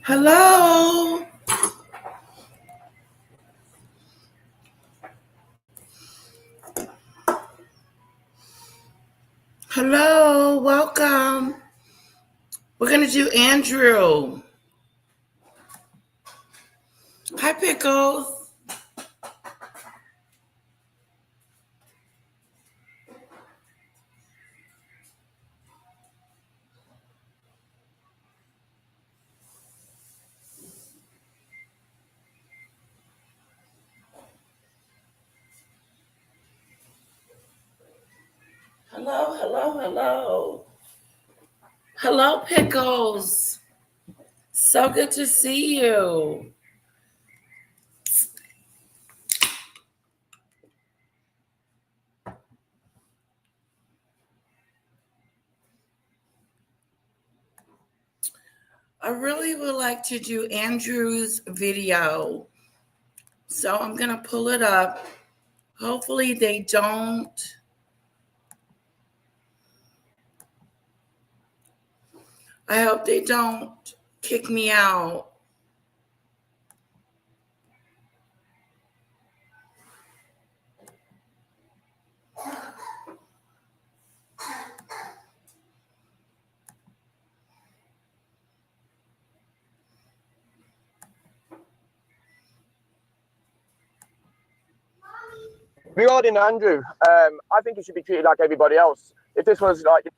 Hello. Hello, welcome. We're going to do Andrew. Hi, Pickles. Hello, hello, hello. Hello, Pickles. So good to see you. I really would like to do Andrew's video. So I'm going to pull it up. Hopefully they don't. I hope they don't kick me out. Regarding Andrew, I think he should be treated like everybody else. If this was like your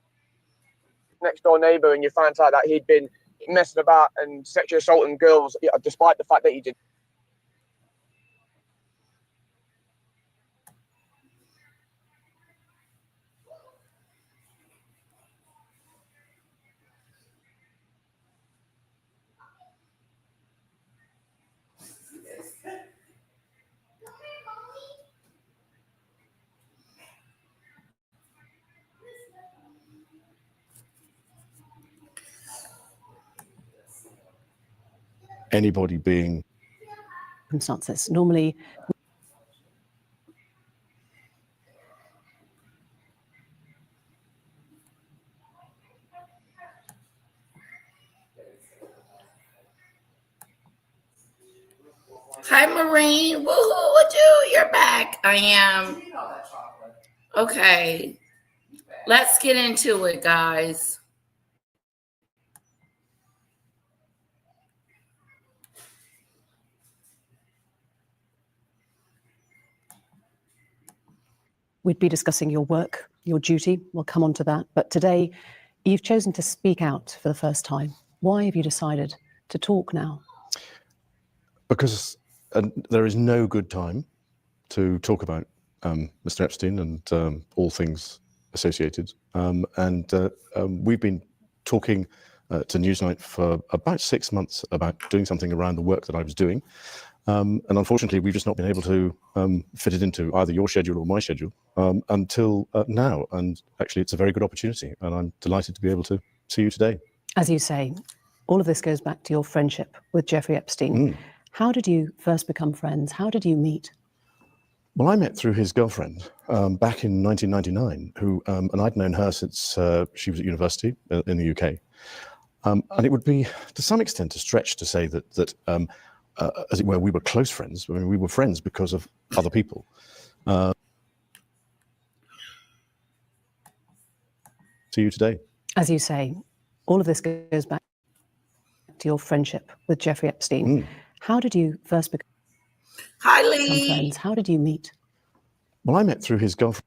next door neighbour and you found out that he'd been messing about and sexually assaulting girls, despite the fact that he did. Anybody being circumstances. Normally, Hi, Maureen. Woohoo, would you? You're back. I am. Okay. Let's get into it, guys. we'd be discussing your work, your duty. We'll come on to that. But today, you've chosen to speak out for the first time. Why have you decided to talk now? Because there is no good time to talk about Mr. Epstein and all things associated. We've been talking to Newsnight for about 6 months about doing something around the work that I was doing. And unfortunately, we've just not been able to fit it into either your schedule or my schedule until now. And actually, it's a very good opportunity. And I'm delighted to be able to see you today. As you say, all of this goes back to your friendship with Jeffrey Epstein. How did you first become friends? How did you meet? Well, I met through his girlfriend back in 1999, and I'd known her since she was at university in the UK. And it would be, to some extent, a stretch to say that as it were, we were close friends. I mean, we were friends because of other people. See you today. As you say, all of this goes back to your friendship with Jeffrey Epstein. How did you first become friends? How did you meet? Well, I met through his girlfriend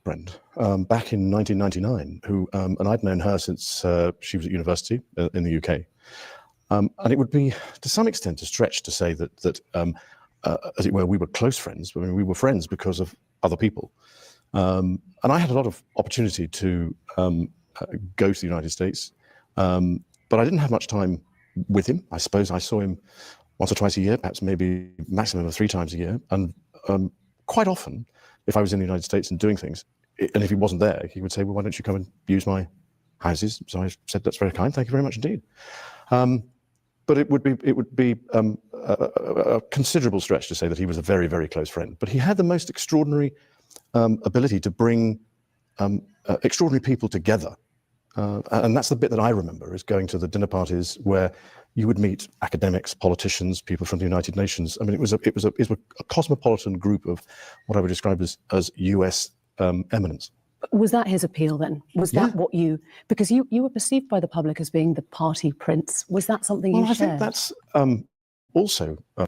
back in 1999, and I'd known her since she was at university in the UK. And it would be, to some extent, a stretch to say that as it were, we were close friends. I mean, we were friends because of other people. And I had a lot of opportunity to go to the United States But I didn't have much time with him. I suppose I saw him once or twice a year, perhaps maybe maximum of 3 times a year. And quite often, if I was in the United States and doing things, and if he wasn't there, he would say, well, why don't you come and use my houses? So I said, that's very kind. Thank you very much indeed. But it would be a considerable stretch to say that he was a very, very close friend. But he had the most extraordinary ability to bring extraordinary people together. And that's the bit that I remember, is going to the dinner parties where you would meet academics, politicians, people from the United Nations. I mean, it was a cosmopolitan group of what I would describe as US eminence. Was that his appeal then? Was that what you, because you were perceived by the public as being the party prince. Was that something you shared? I think that's also a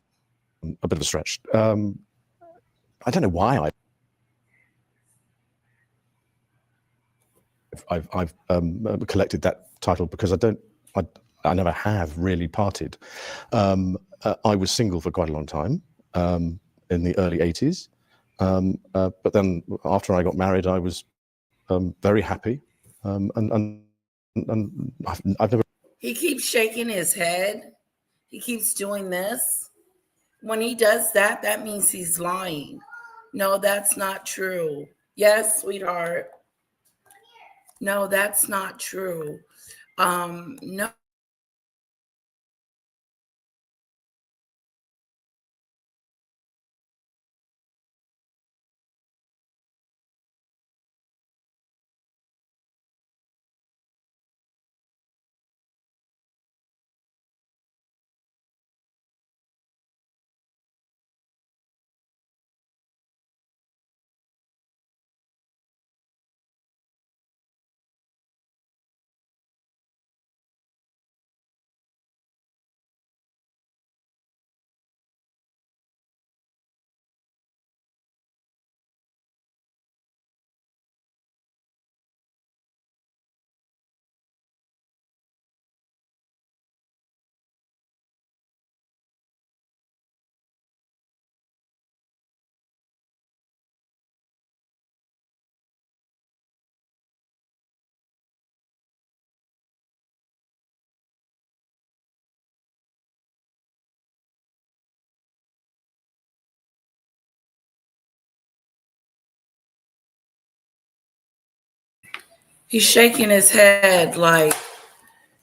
bit of a stretch. I don't know why I've collected that title, because I never have really partied. I was single for quite a long time in the early 80s. But then after I got married, I was very happy. And I've never... He keeps shaking his head. He keeps doing this. When he does that, that means he's lying. No, that's not true. Yes, sweetheart. No, that's not true. No. He's shaking his head like,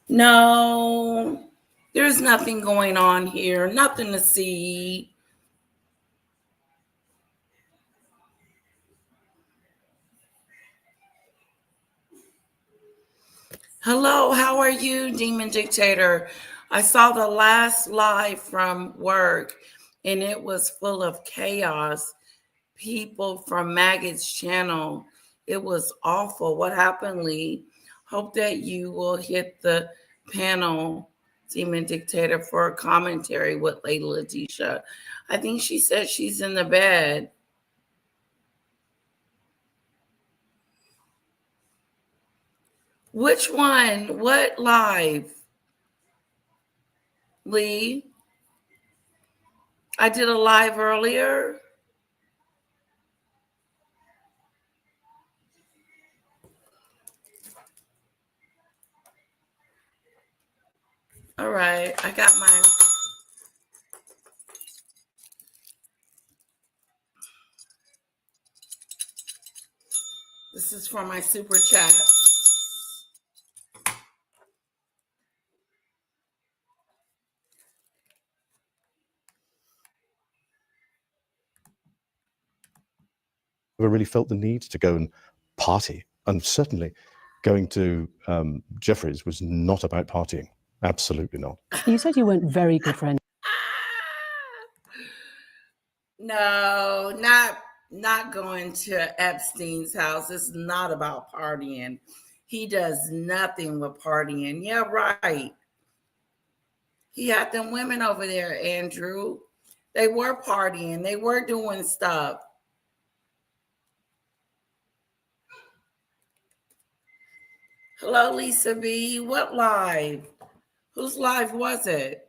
no, there's nothing going on here, nothing to see. Hello, how are you, Demon Dictator? I saw the last live from work and it was full of chaos. People from Maggot's channel. It was awful. What happened, Lee? Hope that you will hit the panel, Demon Dictator, for a commentary with Lady Letitia. I think she said she's in the bed. Which one? What live? Lee? I did a live earlier. All right, I got mine. This is for my super chat. Never really felt the need to go and party, and certainly going to Jeffrey's was not about partying. Absolutely not. You said you weren't very good friends. No, not going to Epstein's house. It's not about partying. He does nothing with partying. Yeah, right. He had them women over there, Andrew. They were partying. They were doing stuff. Hello, Lisa B. What live? Whose live was it?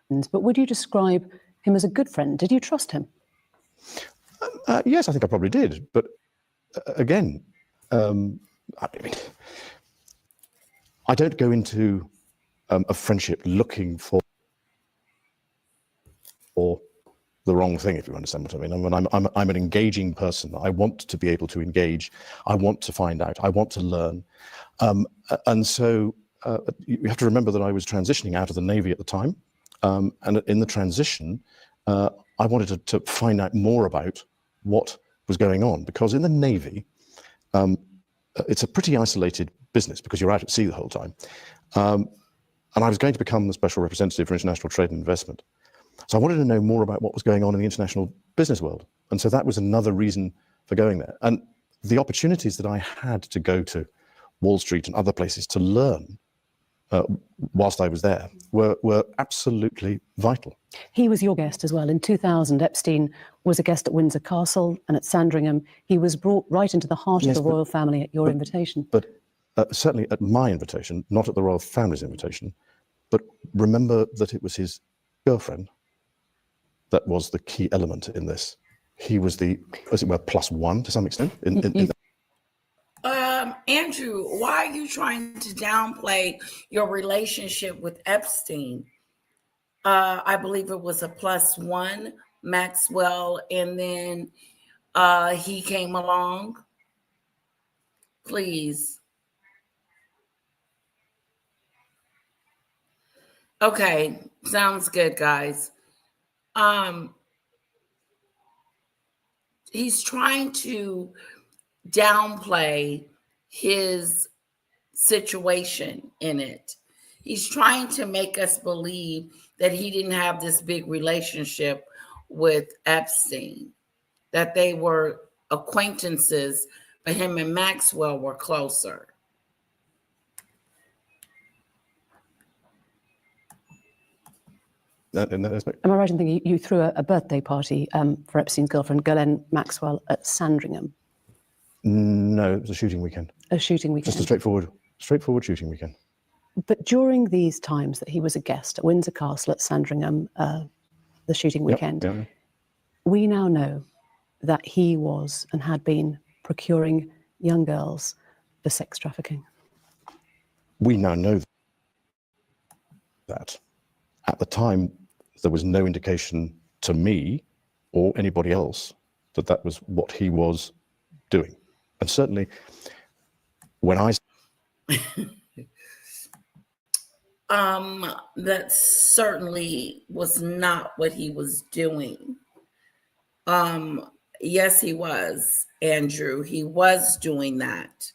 but would you describe him as a good friend? Did you trust him? Yes, I think I probably did. But again, I mean, I don't go into a friendship looking for the wrong thing, if you understand what I mean. I'm an engaging person. I want to be able to engage. I want to find out. I want to learn. And so you have to remember that I was transitioning out of the Navy at the time. And in the transition, I wanted to find out more about what was going on, because in the Navy, it's a pretty isolated business because you're out at sea the whole time. And I was going to become the Special Representative for International Trade and Investment. So I wanted to know more about what was going on in the international business world. And so that was another reason for going there. And the opportunities that I had to go to Wall Street and other places to learn whilst I was there were absolutely vital. He was your guest as well. In 2000, Epstein was a guest at Windsor Castle and at Sandringham. He was brought right into the heart of the royal family at your invitation. But certainly at my invitation, not at the royal family's invitation. But remember that it was his girlfriend that was the key element in this. He was the, as it were, plus one to some extent. Andrew, why are you trying to downplay your relationship with Epstein? I believe it was a plus one, Maxwell, and then he came along. Please. Okay, sounds good, guys. He's trying to downplay his situation in it. He's trying to make us believe that he didn't have this big relationship with Epstein, that they were acquaintances, but him and Maxwell were closer. In that aspect. Am I right in thinking you threw a birthday party for Epstein's girlfriend, Ghislaine Maxwell, at Sandringham? No, it was a shooting weekend. A shooting weekend. Just a straightforward shooting weekend. But during these times that he was a guest at Windsor Castle, at Sandringham, the shooting weekend, Yep. we now know that he was and had been procuring young girls for sex trafficking. We now know that. At the time, there was no indication to me or anybody else that that was what he was doing. And certainly, when I... That certainly was not what he was doing. Yes, he was, Andrew. He was doing that.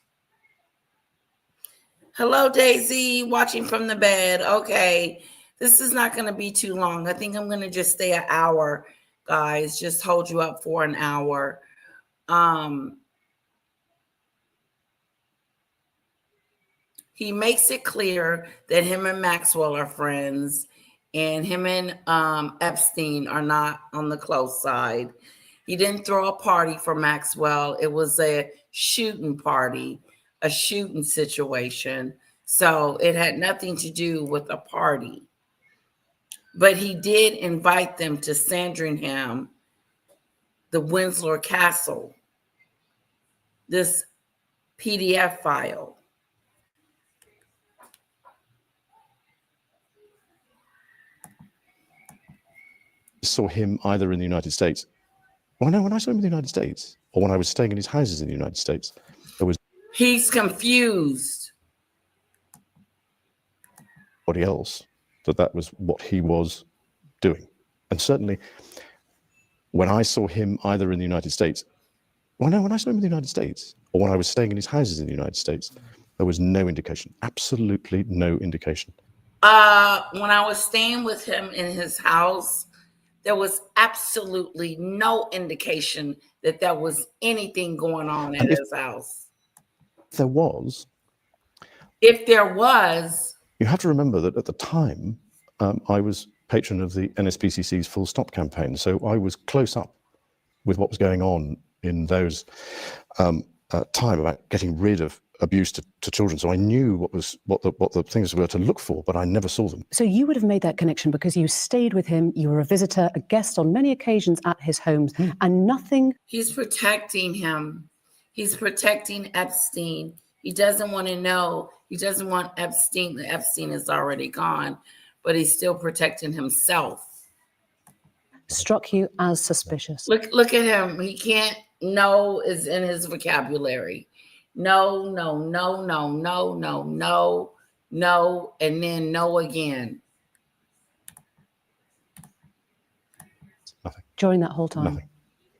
Hello, Daisy, watching from the bed. Okay, this is not going to be too long. I think I'm going to just stay an hour, guys. Just hold you up for an hour. He makes it clear that him and Maxwell are friends, and him and Epstein are not on the close side. He didn't throw a party for Maxwell. It was a shooting party, a shooting situation. So it had nothing to do with a party. But he did invite them to Sandringham, the Windsor Castle, this PDF file. Saw him either in the United States. Well, no, when I saw him in the United States, or when I was staying in his houses in the United States, there was... He's confused. Anybody else that was what he was doing. And certainly, when I saw him either in the United States, well, no, when I saw him in the United States, or when I was staying in his houses in the United States, there was no indication, absolutely no indication. When I was staying with him in his house, there was absolutely no indication that there was anything going on at his house. There was. If there was. You have to remember that at the time, I was patron of the NSPCC's Full Stop campaign. So I was close up with what was going on in those time about getting rid of abuse to children. So I knew what the things were to look for, but I never saw them. So you would have made that connection because you stayed with him, you were a visitor, a guest on many occasions at his homes, and nothing... He's protecting him. He's protecting Epstein. He doesn't want to know. He doesn't want Epstein. Epstein is already gone, but he's still protecting himself. Struck you as suspicious? Look at him. He can't... No is in his vocabulary. No, no, no, no, no, no, no, no, and then no again. Nothing. During that whole time? Nothing.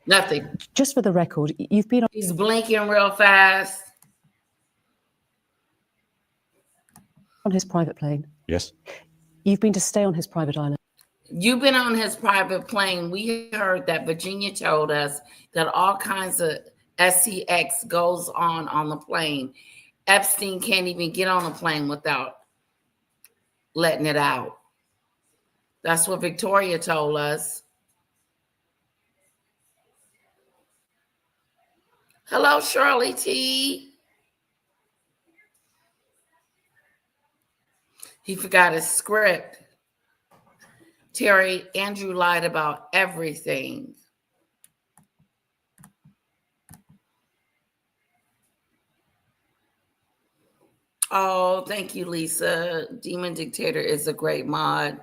Nothing. Just for the record, you've been on... He's blinking real fast. On his private plane? Yes. You've been to stay on his private island? You've been on his private plane. We heard that Virginia told us that all kinds of SEX goes on the plane. Epstein can't even get on a plane without letting it out. That's what Victoria told us. Hello, Shirley T. He forgot his script. Terry, Andrew lied about everything. Oh, thank you, Lisa. Demon Dictator is a great mod.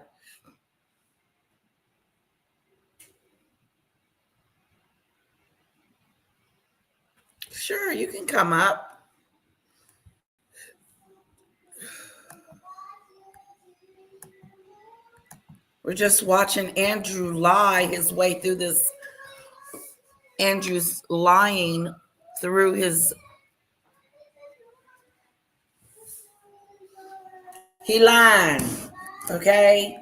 Sure, you can come up. We're just watching Andrew lie his way through this. Andrew's lying through his... He lying, okay?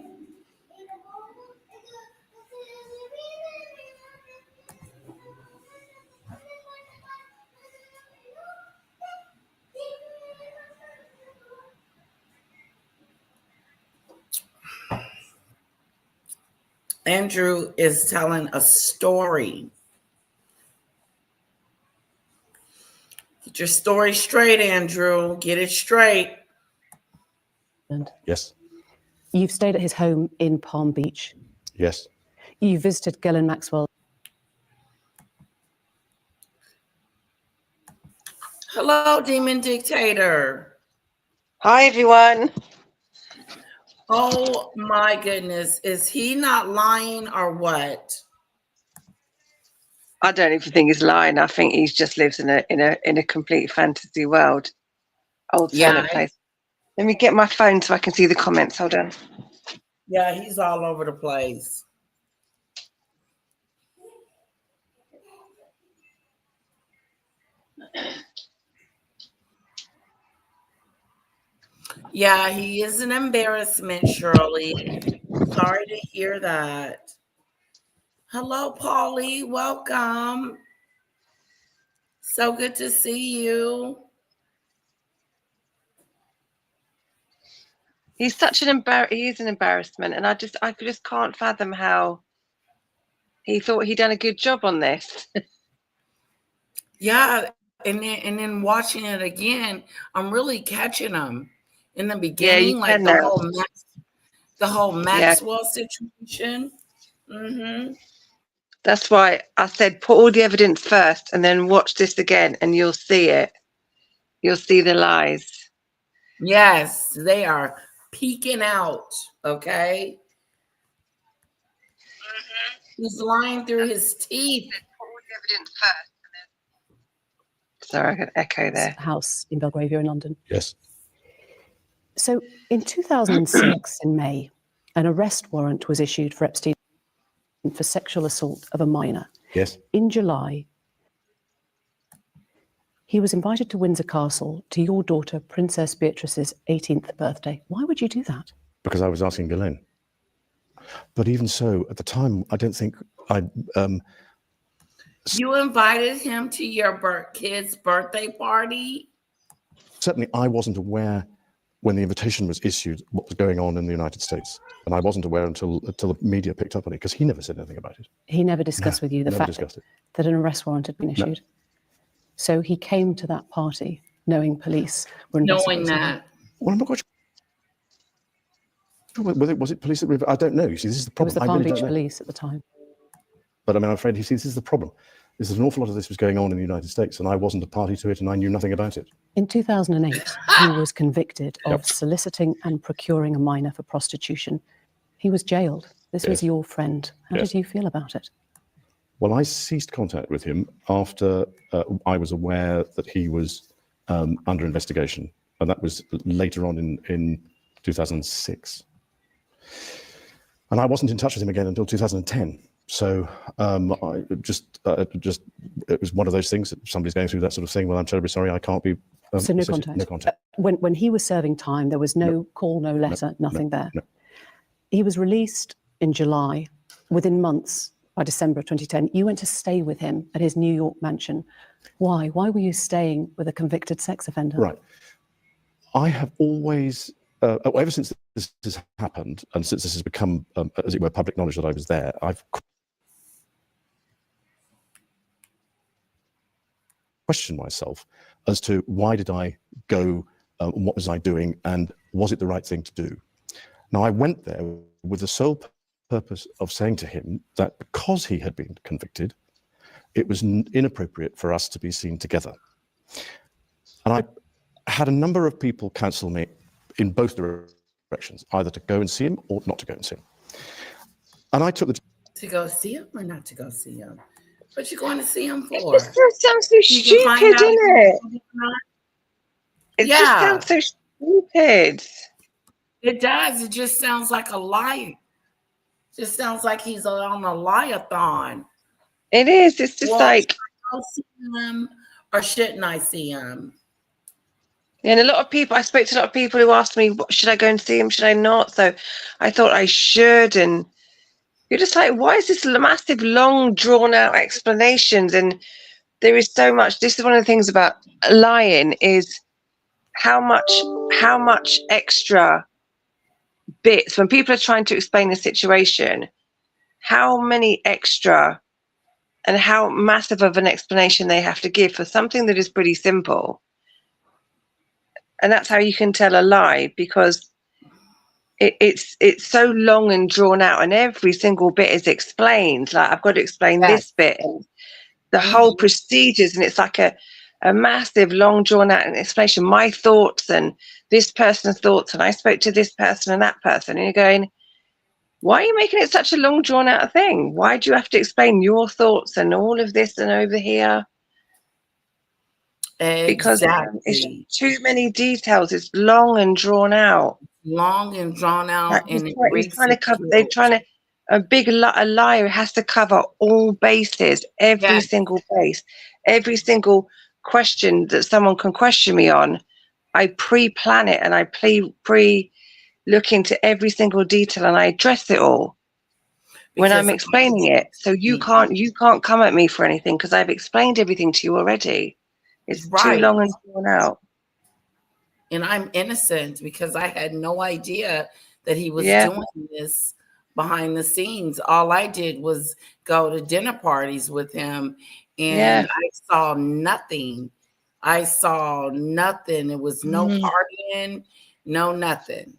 Andrew is telling a story. Get your story straight, Andrew. Get it straight. Yes. You've stayed at his home in Palm Beach. Yes. You visited Ghislaine Maxwell. Hello, Demon Dictator. Hi, everyone. Oh my goodness. Is he not lying or what? I don't even think he's lying. I think he just lives in a complete fantasy world. Alternate place. Let me get my phone so I can see the comments. Hold on. Yeah, he's all over the place. Yeah, he is an embarrassment, Shirley. Sorry to hear that. Hello, Paulie. Welcome. So good to see you. He's such an he is an embarrassment, and I just can't fathom how he thought he'd done a good job on this. Yeah, and then watching it again, I'm really catching him. In the beginning, like the whole Maxwell situation. Mm-hmm. That's why I said put all the evidence first and then watch this again and you'll see it. You'll see the lies. Yes, they are peeking out, okay? Mm-hmm. He's lying through his teeth. Put all the evidence first. Sorry, I got echo there. House in Belgravia in London. Yes. So in 2006, in May, an arrest warrant was issued for Epstein for sexual assault of a minor. Yes. In July, he was invited to Windsor Castle to your daughter, Princess Beatrice's 18th birthday. Why would you do that? Because I was asking Ghislaine. But even so, at the time, I don't think I... You invited him to your kid's birthday party? Certainly, I wasn't aware when the invitation was issued what was going on in the United States. And I wasn't aware until the media picked up on it, because he never said anything about it. He never discussed with you the fact that an arrest warrant had been issued? No. So he came to that party knowing police were Knowing investigating him? that. Well, I'm not quite sure. Was it police that I don't know. You see, this is the It problem. was the I Palm really Beach don't know. police at the time. But I mean, I'm afraid, you see, this is the problem. There's an awful lot of this was going on in the United States, and I wasn't a party to it, and I knew nothing about it. In 2008, he was convicted of soliciting and procuring a minor for prostitution. He was jailed. This was your friend. How did you feel about it? Well, I ceased contact with him after I was aware that he was under investigation, and that was later on in 2006. And I wasn't in touch with him again until 2010. So I just it was one of those things that somebody's going through that sort of thing. Well, I'm terribly sorry, I can't be. So no contact. No contact. When he was serving time, there was no call, no letter, nothing there. No. He was released in July. Within months, by December of 2010, you went to stay with him at his New York mansion. Why? Why were you staying with a convicted sex offender? Right. I have always, ever since this has happened, and since this has become, as it were, public knowledge that I was there, I've questioned myself as to why did I go, and what was I doing, and was it the right thing to do? Now, I went there with the sole purpose of saying to him that because he had been convicted, it was inappropriate for us to be seen together. And I had a number of people counsel me in both directions, either to go and see him or not to go and see him. And I took the... To go see him or not to go see him? What you going to see him for? It just sounds so stupid, doesn't it? It just sounds so stupid. It does. It just sounds like a lie. Just sounds like he's on a lie-a-thon. It is. It's just like, should I go see him or shouldn't I see him? and a lot of people, I spoke to a lot of people who asked me, should I go and see him? Should I not? So I thought I should. And you're just like, why is this massive, long, drawn out explanations? And there is so much. This is one of the things about lying is how much extra bits, when people are trying to explain the situation, how many extra and how massive of an explanation they have to give for something that is pretty simple. And that's how you can tell a lie, because it's so long and drawn out, and every single bit is explained. Like, I've got to explain this bit and the whole procedures, and it's like a massive, long drawn out explanation. My thoughts and this person's thoughts, and I spoke to this person and that person, and you're going, why are you making it such a long drawn out thing? Why do you have to explain your thoughts and all of this and over here? Exactly. Because it's too many details. It's long and drawn out. Long and drawn out. And a liar has to cover all bases, every single base, every single question that someone can question me on. I pre-plan it, and I look into every single detail, and I address it all when I'm explaining it. So you can't come at me for anything, because I've explained everything to you already. It's too long and drawn out. And I'm innocent because I had no idea that he was doing this behind the scenes. All I did was go to dinner parties with him, and I saw nothing. It was no partying, no nothing.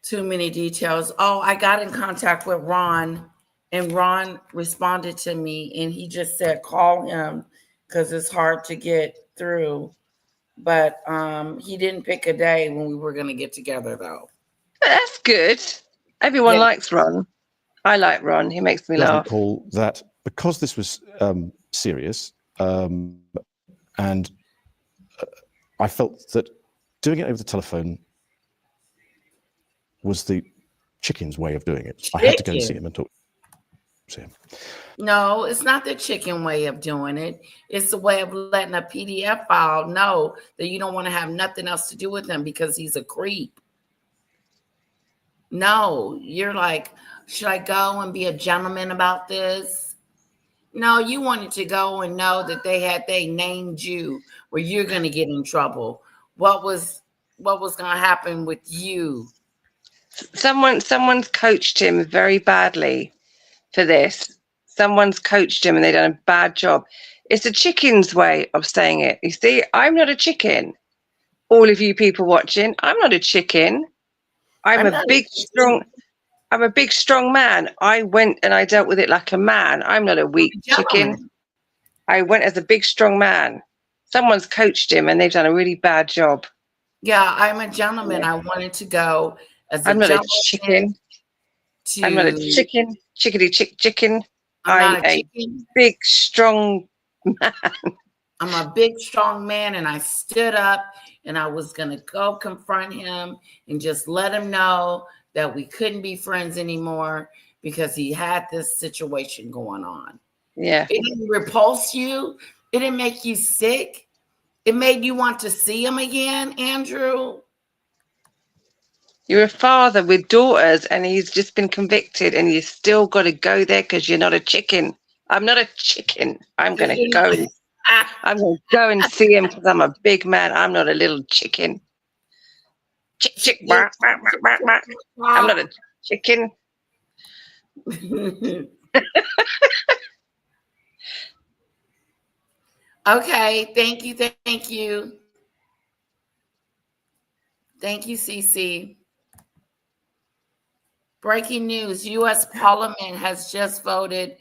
Too many details. Oh, I got in contact with Ron, and Ron responded to me, and he just said, call him because it's hard to get through. But he didn't pick a day when we were going to get together, though. That's good. Everyone likes Ron. I like Ron. He makes me laugh. Recall that because this was serious, and I felt that doing it over the telephone was the chicken's way of doing it. I had to go and see him and talk to him. No, it's not the chicken way of doing it. It's the way of letting a PDF file know that you don't want to have nothing else to do with him because he's a creep. No, you're like, should I go and be a gentleman about this? No, you wanted to go and know that they named you where you're going to get in trouble. What was going to happen with you? Someone's coached him very badly for this. Someone's coached him and they've done a bad job. It's a chicken's way of saying it. You see, I'm not a chicken. All of you people watching, I'm not a chicken. I'm a big, strong man. I went and I dealt with it like a man. I'm not a weak chicken. I went as a big, strong man. Someone's coached him and they've done a really bad job. Yeah, I'm a gentleman. I wanted to go as a I'm not a gentleman. chicken. I'm not a chicken. Chicken. I'm I'm not a a chicken. big, strong man. I'm a big, strong man, and I stood up and I was going to go confront him and just let him know that we couldn't be friends anymore because he had this situation going on. Yeah. It didn't repulse you. It didn't make you sick. It made you want to see him again, Andrew. You're a father with daughters and he's just been convicted and you still got to go there because you're not a chicken. I'm not a chicken. I'm going to go. I'm going to go and see him because I'm a big man. I'm not a little chicken. Chick, bark, bark, bark, bark, bark. I'm not a chicken. Okay, thank you. Thank you. Thank you, Cece. Breaking news, U.S. Parliament has just voted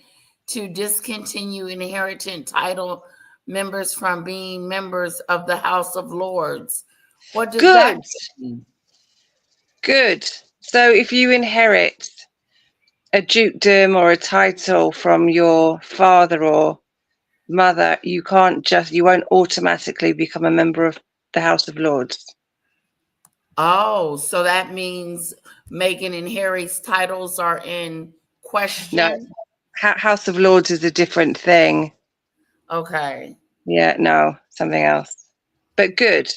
to discontinue inheritance title members from being members of the House of Lords. What does that mean? Good. So if you inherit a dukedom or a title from your father or mother, you won't automatically become a member of the House of Lords. Oh, so that means Meghan and Harry's titles are in question? No, House of Lords is a different thing. Okay. Yeah, no, something else. But good,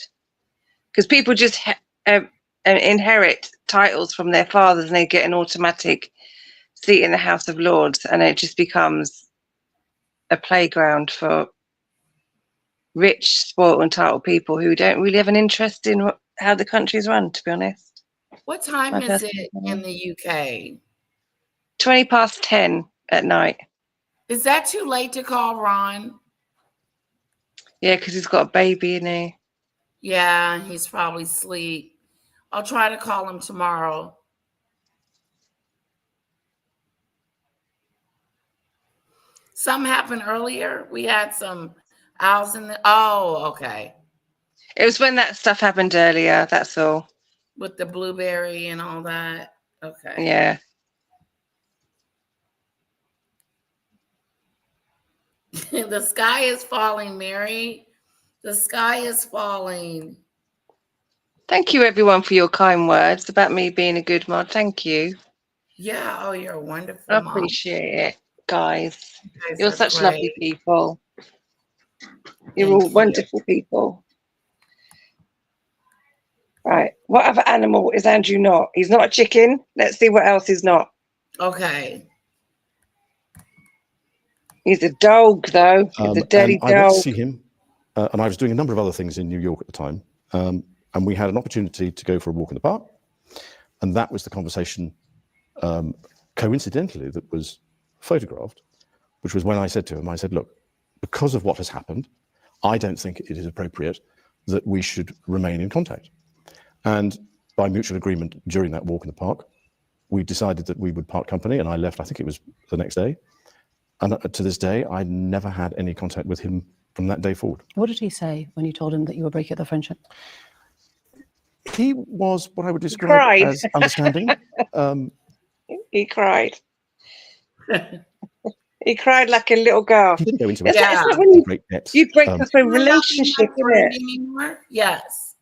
because people just inherit titles from their fathers and they get an automatic seat in the House of Lords, and it just becomes a playground for rich, spoiled, entitled people who don't really have an interest in how the country's run, to be honest. What time is it in the UK? 10:20 at night. Is that too late to call Ron? Yeah, because he's got a baby, isn't he? Yeah, he's probably asleep. I'll try to call him tomorrow. Something happened earlier. We had some owls in the. Oh, okay. It was when that stuff happened earlier. That's all. With the blueberry and all that. Okay. Yeah. The sky is falling, Mary. The sky is falling. Thank you, everyone, for your kind words about me being a good mod. Thank you. Yeah. Oh, you're a wonderful I mom. appreciate it, guys. You guys You're are such great. lovely people. You're Thank all you. wonderful people. Right. What other animal is Andrew not? He's not a chicken. Let's see what else he's not. Okay. He's a dog, though. He's a dirty and I went dog. to see him, and I was doing a number of other things in New York at the time. And we had an opportunity to go for a walk in the park. And that was the conversation, coincidentally, that was photographed, which was when I said to him, I said, look, because of what has happened, I don't think it is appropriate that we should remain in contact. And by mutual agreement during that walk in the park, we decided that we would part company, and I left, I think it was the next day. And to this day, I never had any contact with him from that day forward. What did he say when you told him that you were breaking up the friendship? He was what I would describe cried. as understanding. He cried. He cried like a little girl. He didn't go into It's it. like, it's like when you, Great depth. you break up a You're not relationship, my isn't friend it? anymore? Yes.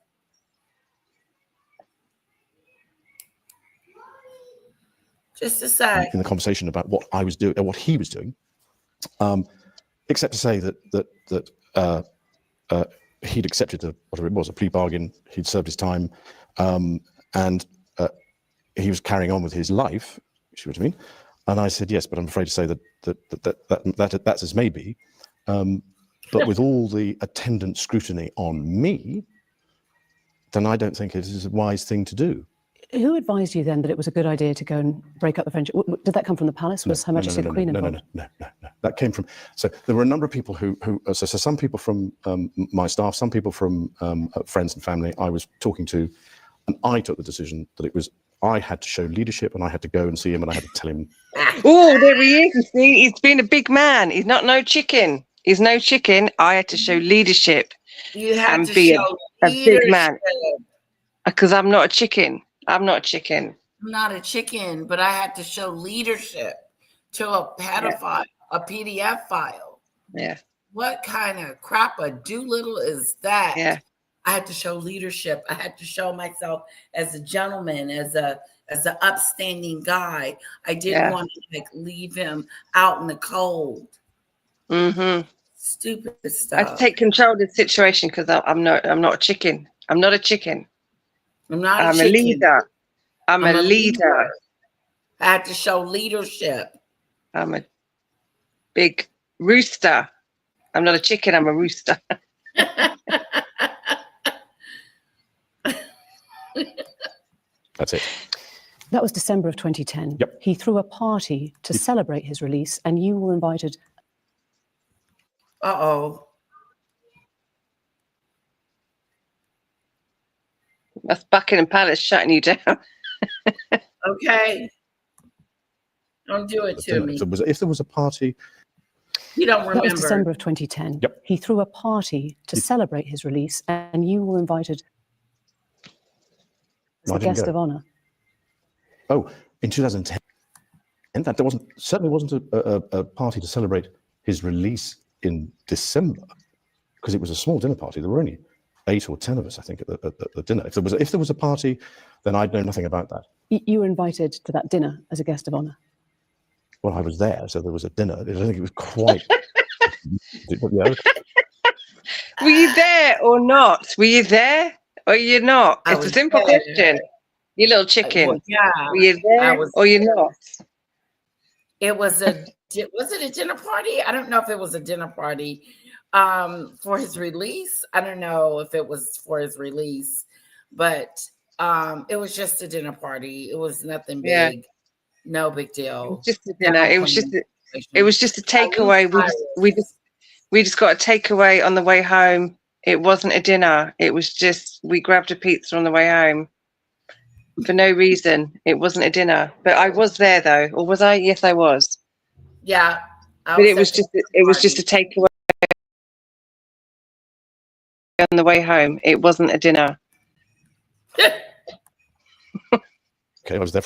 Just to say. In the conversation about what I was doing, or what he was doing, except to say that he'd accepted whatever it was, a plea bargain. He'd served his time, and he was carrying on with his life. You see what I mean? And I said yes, but I'm afraid to say that's as may be. But with all the attendant scrutiny on me, then I don't think it is a wise thing to do. Who advised you then that it was a good idea to go and break up the friendship? Did that come from the palace? Was Her Majesty the Queen involved? No. That came from. So there were a number of people so some people from my staff, some people from friends and family I was talking to, and I took the decision that I had to show leadership, and I had to go and see him, and I had to tell him. Oh, there he is. You see, he's been a big man. He's not no chicken. He's no chicken. I had to show leadership You had and to be show a big man. leadership. Because I'm not a chicken. I'm not a chicken. I'm not a chicken, but I had to show leadership to a pedophile, a PDF file. Yeah. What kind of crap a doolittle is that? Yeah. I had to show leadership. I had to show myself as a gentleman, as an upstanding guy. I didn't want to leave him out in the cold. Mm-hmm. Stupid I stuff. had to take control of the situation because I'm not a chicken. I'm not a chicken. I'm not I'm a chicken. leader. I'm a leader. I had to show leadership. I'm a big rooster. I'm not a chicken. I'm a rooster. That's it. That was December of 2010. Yep. He threw a party to celebrate his release, and you were invited. Uh-oh. That's Buckingham Palace shutting you down. Okay. Don't do it to me. If there was a party. You don't That remember. was December of 2010. Yep. He threw a party to celebrate his release, and you were invited as No, I a didn't guest go. of honor. Oh, in 2010. In fact, there certainly wasn't a party to celebrate his release in December, because it was a small dinner party. There were only 8 or 10 of us, I think, at the dinner. If there was a party, then I'd know nothing about that. You were invited to that dinner as a guest of honor. Well, I was there, so there was a dinner. I don't think it was quite. Yeah. Were you there or not? Were you there or you're not? I It's a was simple there. question. You little chicken. Well, yeah. Were you there was or you're not? It was was it a dinner party? I don't know if it was a dinner party for his release. I don't know if it was for his release, but it was just a dinner party. It was nothing big. Yeah. No big It deal. was just a dinner. It was just a takeaway. We just got a takeaway on the way home. It wasn't a dinner. It was just we grabbed a pizza on the way home. For no reason. It wasn't a dinner. But I was there though. Or was I? Yes, I was. Yeah. But it was just a takeaway on the way home. It wasn't a dinner. Okay, I was there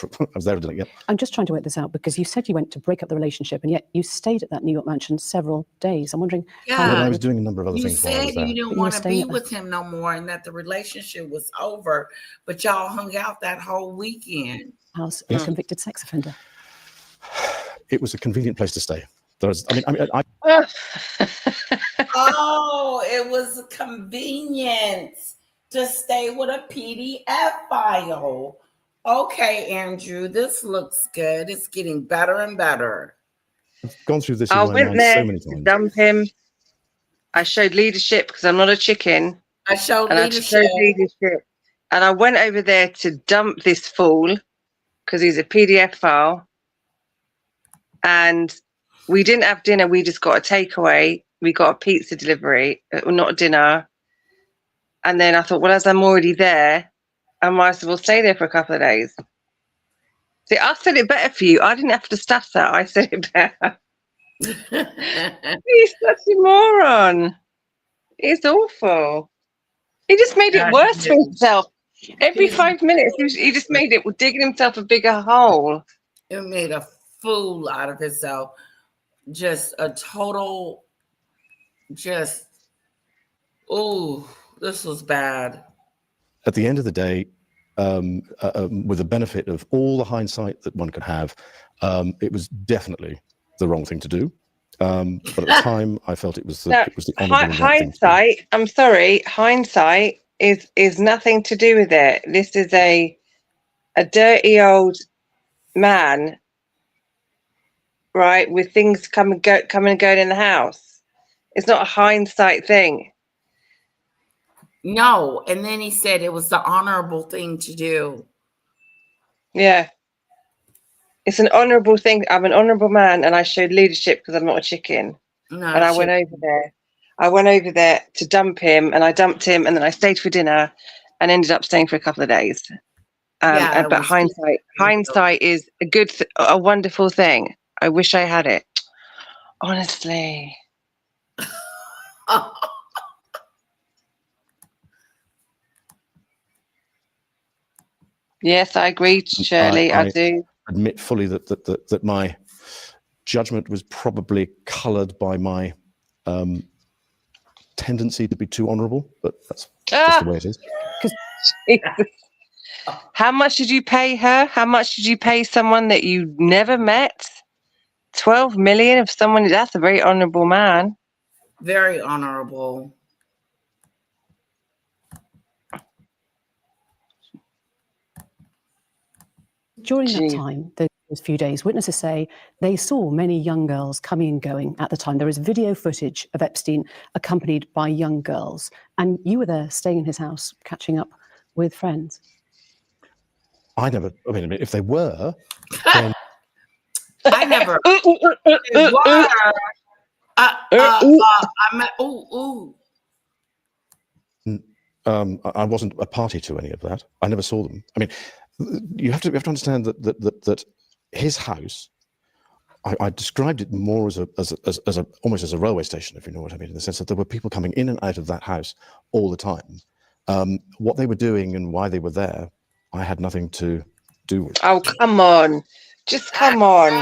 at dinner. Yeah. I'm just trying to work this out because you said you went to break up the relationship, and yet you stayed at that New York mansion several days. I'm wondering. Yeah. Well, I was doing a number of other You things while I was said there. you didn't But you were want to staying be at the- with him no more and that the relationship was over, but y'all hung out that whole weekend. House Yes. a convicted sex offender. It was a convenient place to stay. I Oh, it was convenient to stay with a PDF file. Okay, Andrew, this looks good. It's getting better and better. I've gone through this in I my went mind there so many to times. dump him. I showed leadership because I'm not a chicken. I showed And I leadership. showed leadership. And I went over there to dump this fool because he's a PDF file. And we didn't have dinner. We just got a takeaway. We got a pizza delivery, not a dinner. And then I thought, well, as I'm already there, I might as well stay there for a couple of days. See, I said it better for you. I didn't have to stutter. I said it better. He's such a moron. He's awful. He just made it worse for himself. Every 5 minutes, he just made it digging himself a bigger hole. It made a fool out of himself. Just a total, oh, this was bad. At the end of the day, with the benefit of all the hindsight that one could have, it was definitely the wrong thing to do. But at the time, I felt it was the honourable and right thing to do. Hindsight, I'm sorry, hindsight is nothing to do with it. This is a dirty old man, right, with things coming and going in the house. It's not a hindsight thing. No, and then he said it was the honorable thing to do. Yeah. It's an honourable thing. I'm an honourable man, and I showed leadership because I'm not a chicken. No, And I went over there. I went over there to dump him, and I dumped him, and then I stayed for dinner, and ended up staying for a couple of days. Yeah, it But was hindsight is a wonderful thing. I wish I had it. Honestly. Yes, I agree, Shirley. I do. Admit fully that my judgment was probably coloured by my tendency to be too honourable, but that's just the way it is. How much did you pay her? How much did you pay someone that you never met? 12 million of someone, that's a very honourable man. Very honourable. During that Jeez. time, those few days, witnesses say they saw many young girls coming and going at the time. There is video footage of Epstein accompanied by young girls. And you were there staying in his house, catching up with friends. I mean, if they were, then I never. I wasn't a party to any of that. I never saw them. I mean, you have to understand that his house. I described it more as almost as a railway station, if you know what I mean, in the sense that there were people coming in and out of that house all the time. What they were doing and why they were there, I had nothing to do with. Oh, come on. Just come on.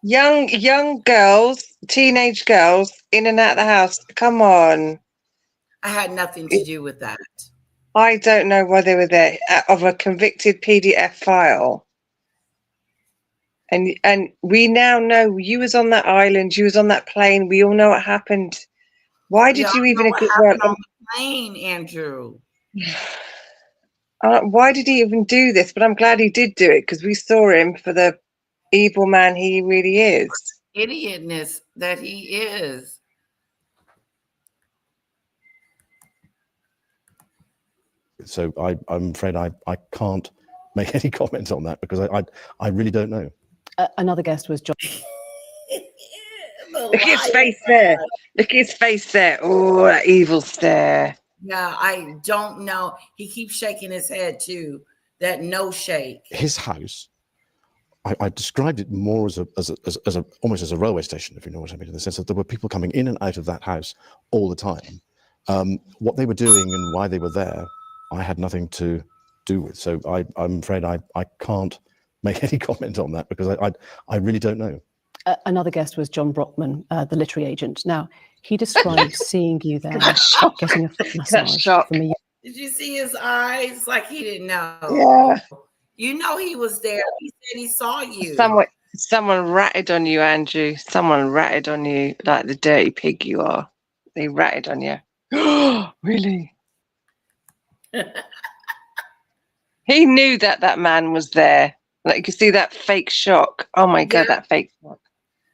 Young girls, teenage girls in and out of the house. Come on. I had nothing to do with that. I don't know why they were there, of a convicted PDF file. And we now know you was on that island, you was on that plane. We all know what happened. Why did you even what happened on the plane, Andrew? Why did he even do this? But I'm glad he did do it, because we saw him for the evil man he really is. Idiotness that he is. So I'm afraid I can't make any comment on that because I really don't know. Another guest was John. Look at his face there. Look at his face there. Oh, that evil stare. Yeah, I don't know. He keeps shaking his head too. That no shake. His house. I described it more as almost as a railway station, if you know what I mean, in the sense that there were people coming in and out of that house all the time. What they were doing and why they were there, I had nothing to do with. So I'm afraid I can't make any comment on that because I really don't know. Another guest was John Brockman, the literary agent. Now, he described seeing you there, getting a foot massage from a. Did you see his eyes? Like he didn't know. Yeah. You know he was there. He said he saw you. Someone ratted on you, Andrew. Someone ratted on you like the dirty pig you are. They ratted on you. Really? He knew that man was there. Like you could see that fake shock. Oh my God, that fake shock.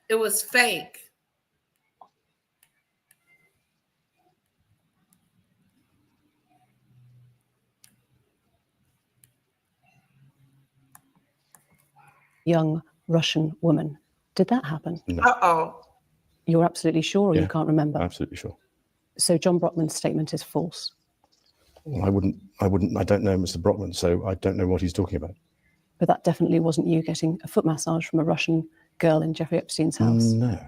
It was fake. Young Russian woman. Did that happen? No. Uh-oh. You're absolutely sure, or you can't remember? Absolutely sure. So John Brockman's statement is false. Well, I don't know Mr. Brockman, so I don't know what he's talking about. But that definitely wasn't you getting a foot massage from a Russian girl in Jeffrey Epstein's house. No.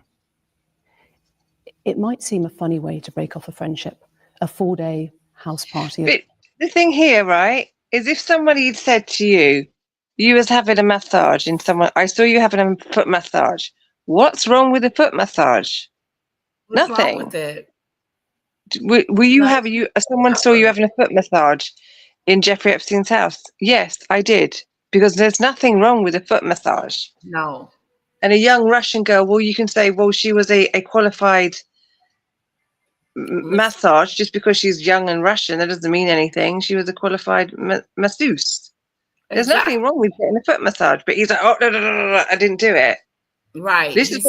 It might seem a funny way to break off a friendship, a 4-day house party. But the thing here, right, is if somebody had said to you, you was having a massage and I saw you having a foot massage. What's wrong with a foot massage? What's Nothing. wrong with it? Were you someone saw you having a foot massage in Jeffrey Epstein's house? Yes, I did. Because there's nothing wrong with a foot massage. No. And a young Russian girl, well, you can say, well, she was a qualified massage just because she's young and Russian. That doesn't mean anything. She was a qualified masseuse. There's nothing wrong with getting a foot massage. But he's like, oh, no, I didn't do it. Right. This is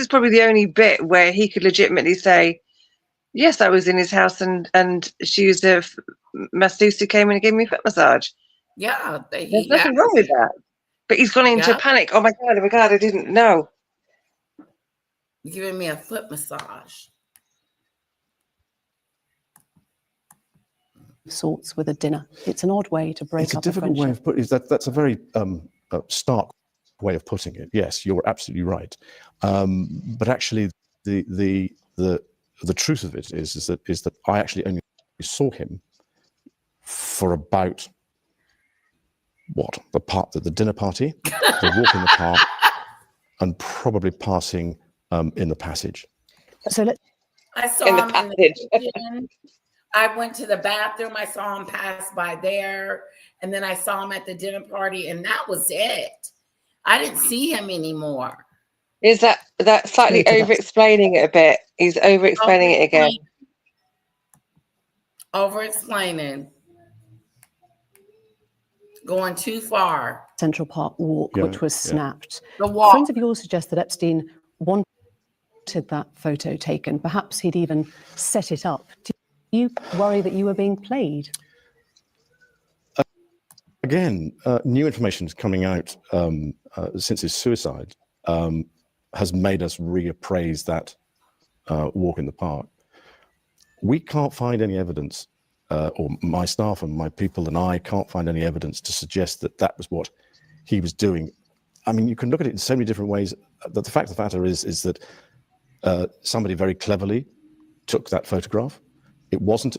probably the only bit where he could legitimately say, yes, I was in his house and she was masseuse who came in and gave me a foot massage. Yeah, There's nothing wrong with that. But he's gone into Yeah. panic. Oh my God, I didn't know. Giving me a foot massage. Sorts with a dinner. It's an odd way to break It's a up difficult way friendship. of putting it. That's a very stark way of putting it. Yes, you're absolutely right. But actually, the truth of it is that I actually only saw him for about the dinner party, the walk in the park, and probably passing in the passage. So let's I saw In the him in the passage. kitchen. I went to the bathroom. I saw him pass by there. And then I saw him at the dinner party, and that was it. I didn't see him anymore. Is that slightly Go to that. over-explaining it a bit? He's over-explaining it again. Over-explaining. Going too far. Central Park walk, Yeah, which was yeah. snapped. The walk. Friends of yours suggest that Epstein wanted that photo taken. Perhaps he'd even set it up. Do you worry that you were being played? Again, new information is coming out since his suicide has made us reappraise that walk in the park. We can't find any evidence, or my staff and my people and I can't find any evidence to suggest that that was what he was doing. I mean, you can look at it in so many different ways. But the fact of the matter is that somebody very cleverly took that photograph. It wasn't,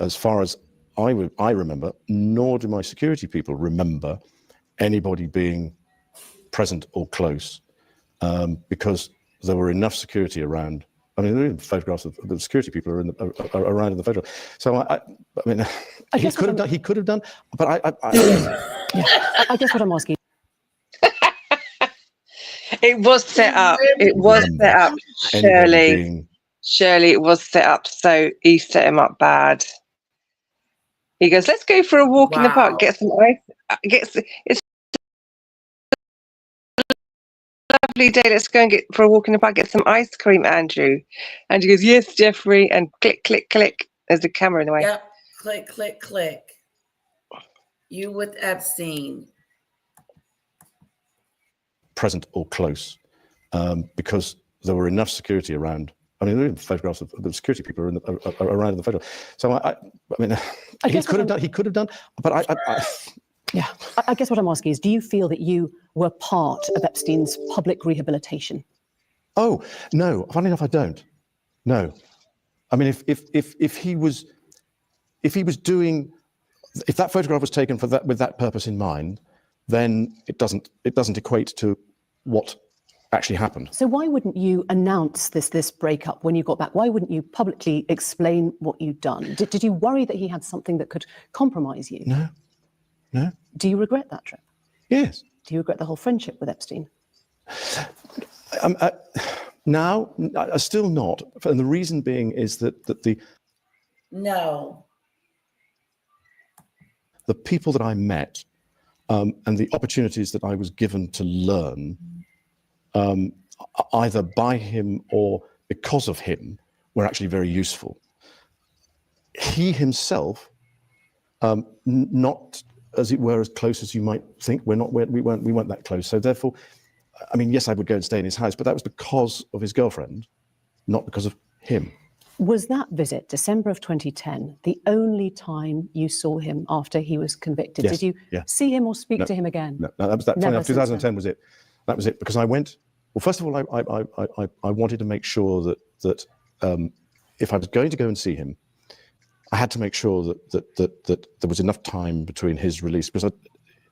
as far as I remember, nor do my security people remember anybody being present or close, because there were enough security around. I mean, there are photographs of the security people are around in the photograph. So I mean, he could have done, but I guess what I'm asking. It was set up. It was set up. Shirley, it was set up. So he set him up bad. He goes, let's go for a walk in the Wow. park, get some ice. It's a lovely day. Let's go and get for a walk in the park, get some ice cream, Andrew. And he goes, yes, Jeffrey. And click, click, click. There's the camera in the way. Yep. Click, click, click. You with Epstein. present or close, because there were enough security around. I mean, there are photographs of the security people are around in the photo. So I mean, he could have done, but Yeah, I guess what I'm asking is, do you feel that you were part of Epstein's public rehabilitation? Oh no, funny enough, I don't. No, I mean, if he was doing, if that photograph was taken with that purpose in mind, then it doesn't equate to what actually happened. So why wouldn't you announce this breakup when you got back? Why wouldn't you publicly explain what you'd done? Did you worry that he had something that could compromise you? No. Do you regret that trip? Yes. Do you regret the whole friendship with Epstein? Now, still not, and the reason being is that No. the people that I met and the opportunities that I was given to learn, either by him or because of him, were actually very useful. He himself, not as it were as close as you might think. We weren't that close. So therefore, I mean, yes, I would go and stay in his house, but that was because of his girlfriend, not because of him. Was that visit, December of 2010, the only time you saw him after he was convicted? Yes, Did you yeah. see him or speak to him again? No, that was that. Never Funny, since 2010 was it. That was it, because I went. Well, first of all, I wanted to make sure that if I was going to go and see him, I had to make sure that there was enough time between his release, because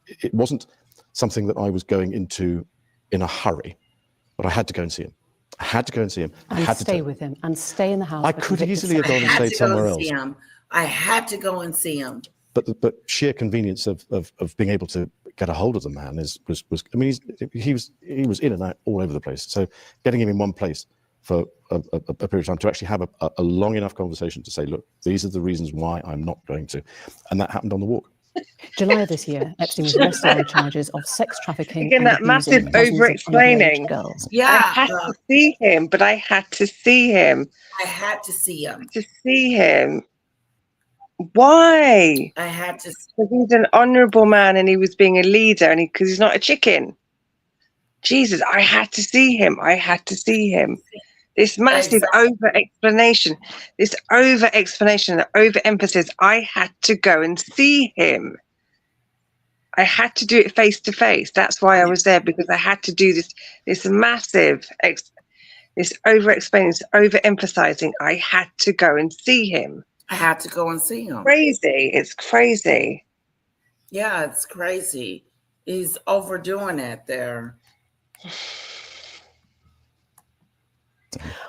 it wasn't something that I was going into in a hurry, but I had to go and see him. I had to go and see him. I And had to stay with him and stay in the house. I for could convicted easily have sex gone and I had stayed to go somewhere and see else. him. I had to go and see him. But sheer convenience of being able to get a hold of the man was. I mean, he was in and out all over the place. So getting him in one place for a period of time to actually have a long enough conversation to say, look, these are the reasons why I'm not going to, and that happened on the walk. July of this year, Epstein was arrested on charges of sex trafficking. Again, and that abusing massive dozens of over-explaining. underage girls. Yeah. I had to see him, but I had to see him. I had to see him. To see him. Why? I had to. Because he's an honourable man and he was being a leader, and because he's not a chicken. Jesus, I had to see him. I had to see him. This massive over-explanation, and over-emphasis. I had to go and see him. I had to do it face to face. That's why I was there, because I had to do this massive, this over-explaining, this over-emphasizing. I had to go and see him. I had to go and see him. Crazy. It's crazy. Yeah, it's crazy. He's overdoing it there.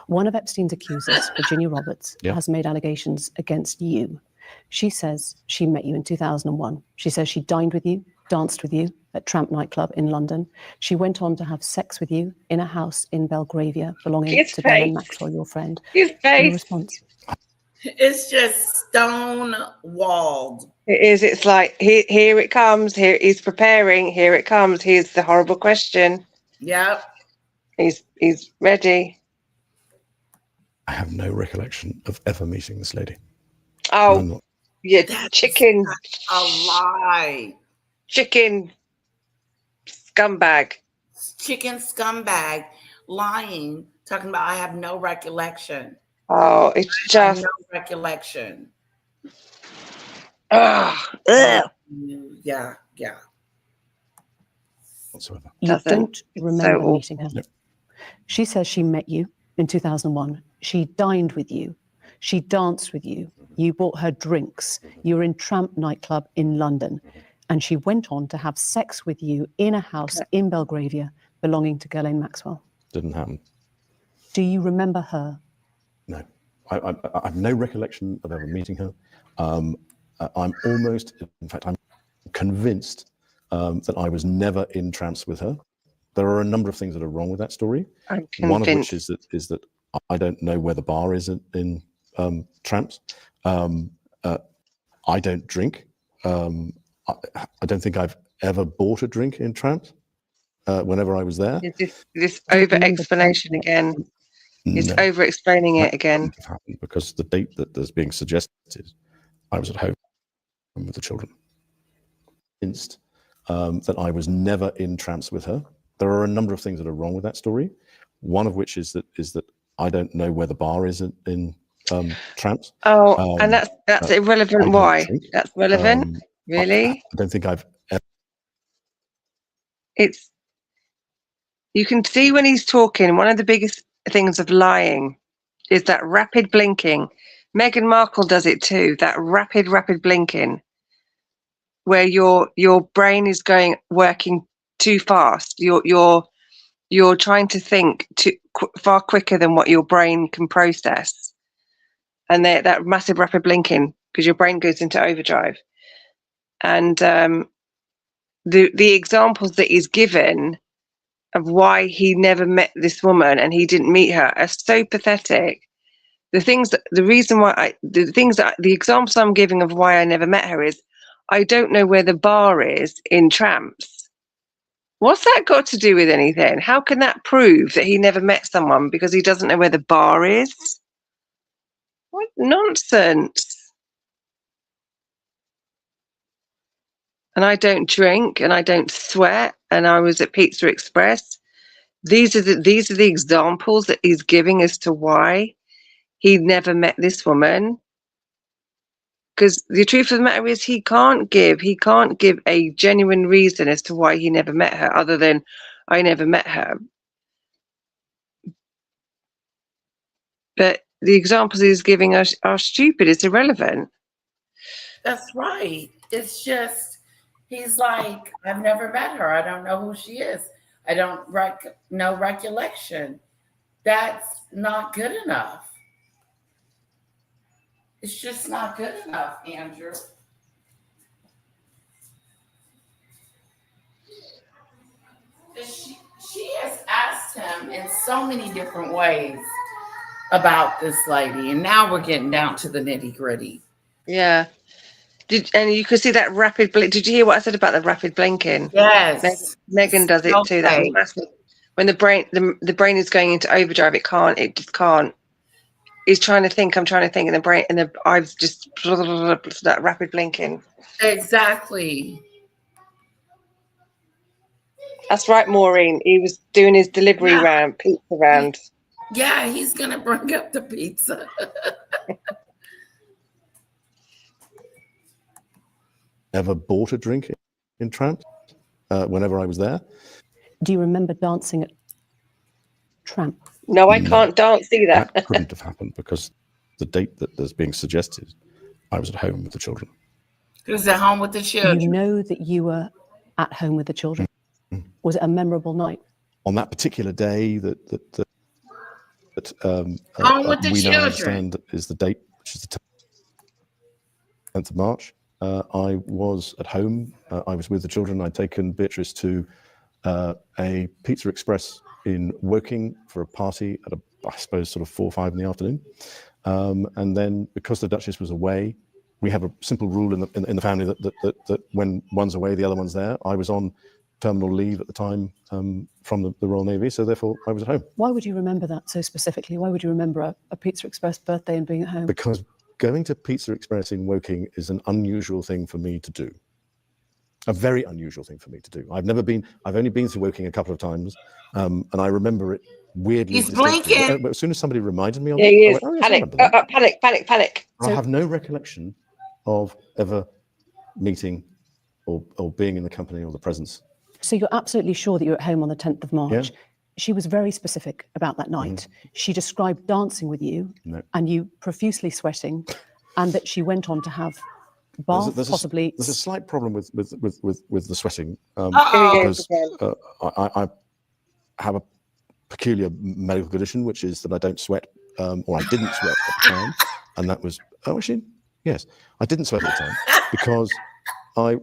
One of Epstein's accusers, Virginia Roberts, Yeah. has made allegations against you. She says she met you in 2001. She says she dined with you, danced with you at Tramp nightclub in London. She went on to have sex with you in a house in Belgravia belonging His to Glenn face. Maxwell, your friend. His Your face. response? It's just stone walled. It is. It's like, here it comes. Here he's preparing. Here it comes. Here's the horrible question. Yep. He's ready. I have no recollection of ever meeting this lady. Oh, None. yeah, That's chicken a lie. Scumbag. Chicken scumbag lying, talking about I have no recollection. Oh, it's I have just. no recollection. Ugh. Yeah. Whatsoever. You Doesn't. don't remember awful. meeting her. No. She says she met you in 2001. She dined with you. She danced with you. You bought her drinks. You were in Tramp nightclub in London. And she went on to have sex with you in a house in Belgravia belonging to Ghislaine Maxwell. Didn't happen. Do you remember her? No. I have no recollection of ever meeting her. I'm almost, in fact, I'm convinced that I was never in Tramps with her. There are a number of things that are wrong with that story. I'm One of which convinced. is that I don't know where the bar is in Tramps. I don't drink. I don't think I've ever bought a drink in Tramps whenever I was there. This over-explanation again. He's No, over-explaining it again. couldn't have happened because the date that is being suggested, I was at home with the children. Convinced that I was never in Tramps with her. There are a number of things that are wrong with that story. One of which is that I don't know where the bar is in Tramps. Oh, and that's I irrelevant. don't Why? drink. That's relevant. Really? I don't think I've ever. It's. You can see when he's talking. One of the biggest things of lying is that rapid blinking. Meghan Markle does it too. That rapid blinking, where your brain is working too fast. You're trying to think far quicker than what your brain can process, and that massive rapid blinking, because your brain goes into overdrive. And the examples that he's given of why he never met this woman and he didn't meet her are so pathetic. The examples I'm giving of why I never met her is, I don't know where the bar is in Tramps. What's that got to do with anything? How can that prove that he never met someone because he doesn't know where the bar is? What nonsense. And I don't drink and I don't sweat and I was at Pizza Express. These are the examples that he's giving as to why he never met this woman. Because the truth of the matter is he can't give a genuine reason as to why he never met her, other than I never met her. But the examples he's giving are stupid. It's irrelevant. That's right. It's just, he's like, I've never met her. I don't know who she is. I don't no recollection. That's not good enough. It's just not good enough, Andrew. She has asked him in so many different ways about this lady, and now we're getting down to the nitty-gritty. Yeah. And you could see that rapid blink. Did you hear what I said about the rapid blinking? Yes. Megan does it too. That was massive. When the brain is going into overdrive, it just can't. he's trying to think. I'm trying to think, and the brain and the eyes just that rapid blinking. Exactly. That's right, Maureen. He was doing his delivery Yeah. round, pizza round. Yeah, he's gonna bring up the pizza. Ever bought a drink in Tramps whenever I was there. Do you remember dancing at Tramp? No, I can't dance either. That couldn't have happened because the date that is being suggested, I was at home with the children. He was at home with the children. You know that you were at home with the children. Was it a memorable night? On that particular day that Home with the we now children. understand is the date, which is the 10th of March. I was at home. I was with the children. I'd taken Beatrice to a Pizza Express in Woking for a party at I suppose sort of 4 or 5 in the afternoon. And then because the Duchess was away, we have a simple rule in the family that when one's away, the other one's there. I was on terminal leave at the time from the Royal Navy, so therefore I was at home. Why would you remember that so specifically? Why would you remember a Pizza Express birthday and being at home? Because going to Pizza Express in Woking is an unusual thing for me to do. A very unusual thing for me to do. I've only been to Woking a couple of times, and I remember it weirdly. He's distinctly. blinking. But as soon as somebody reminded me of Yeah, it, he I is. went, oh, yes, I Panic, remember that. panic. I have no recollection of ever meeting or being in the company or the presence. So you're absolutely sure that you're at home on the 10th of March. Yeah. She was very specific about that night. She described dancing with you No. and you profusely sweating, and that she went on to have bath, possibly. There's a slight problem with the sweating Uh-oh. because I have a peculiar medical condition, which is that I don't sweat, or I didn't sweat at the time, and that was actually yes, I didn't sweat at the time because I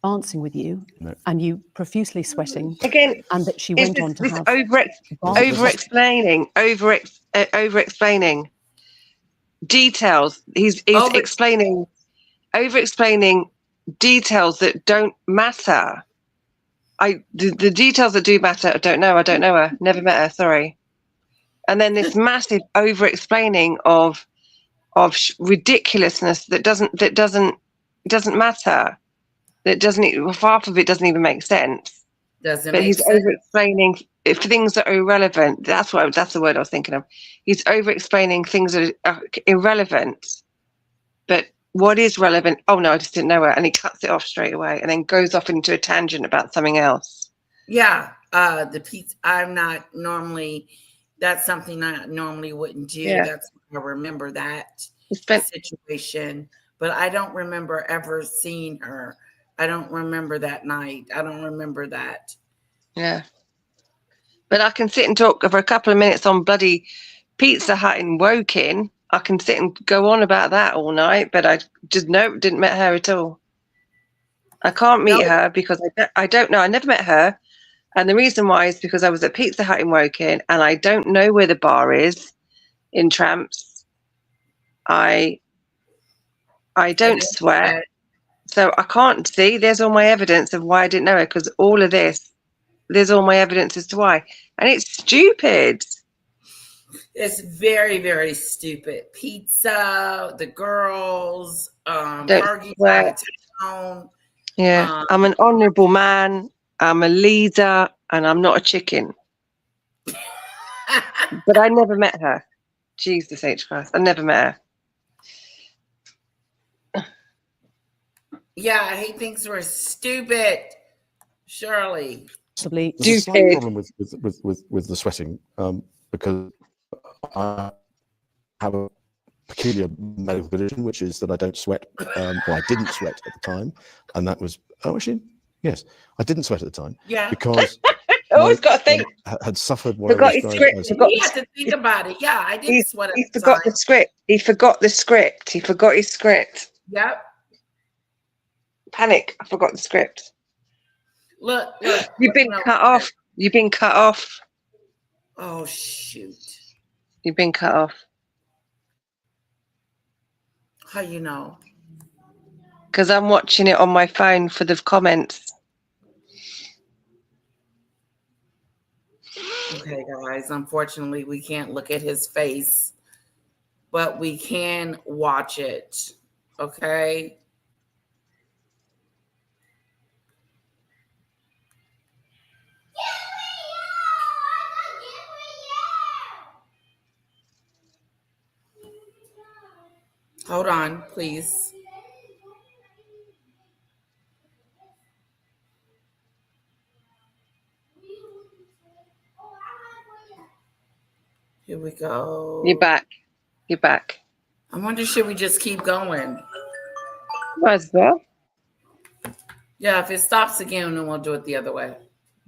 dancing with you No. and you profusely sweating, Again, and that she is went on to this have over-explaining details. He's explaining, over-explaining details that don't matter. The details that do matter, I don't know her, never met her, sorry. And then this massive over-explaining of ridiculousness that doesn't matter. That half of it doesn't even make sense. Doesn't But make he's sense. over-explaining if things that are irrelevant. That's the word I was thinking of. He's over-explaining things that are irrelevant. But what is relevant? Oh no, I just didn't know it. And he cuts it off straight away and then goes off into a tangent about something else. Yeah, the pizza. That's something I normally wouldn't do. Yeah. That's I remember that He spent situation, but I don't remember ever seeing her. I don't remember that night. I don't remember that. Yeah. But I can sit and talk for a couple of minutes on bloody Pizza Hut in Woking. I can sit and go on about that all night, but I just didn't met her at all. I can't meet her because I don't know. I never met her. And the reason why is because I was at Pizza Hut in Woking and I don't know where the bar is in Tramps. I don't sweat. So I can't see. There's all my evidence of why I didn't know her, because all of this, there's all my evidence as to why. And it's stupid. It's very, very stupid. Pizza, the girls, Don't Fergie's sweat. out of town. Yeah. I'm an honourable man. I'm a leader and I'm not a chicken. But I never met her. Jesus H. Christ. I never met her. Yeah, he thinks we're stupid. Shirley. possibly. There's a slight Stupid. problem with the sweating because I have a peculiar medical condition, which is that I don't sweat, or I didn't sweat at the time, and that was actually yes, I didn't sweat at the time Yeah. because I always got to think. had suffered what Forgot I his was script. diagnosed. Forgot He had to think about it. Yeah, I didn't sweat at He the forgot time. the script. He forgot the script. He forgot his script. Yep. Panic. I forgot the script. Look. You've been look, cut off. You've been cut off. Oh, shoot. You've been cut off. How you know? Because I'm watching it on my phone for the comments. Okay, guys. Unfortunately, we can't look at his face. but we can watch it. Okay. Hold on, please. Here we go. You're back. You're back. I wonder, should we just keep going? Might as well. Yeah, if it stops again, then we'll do it the other way.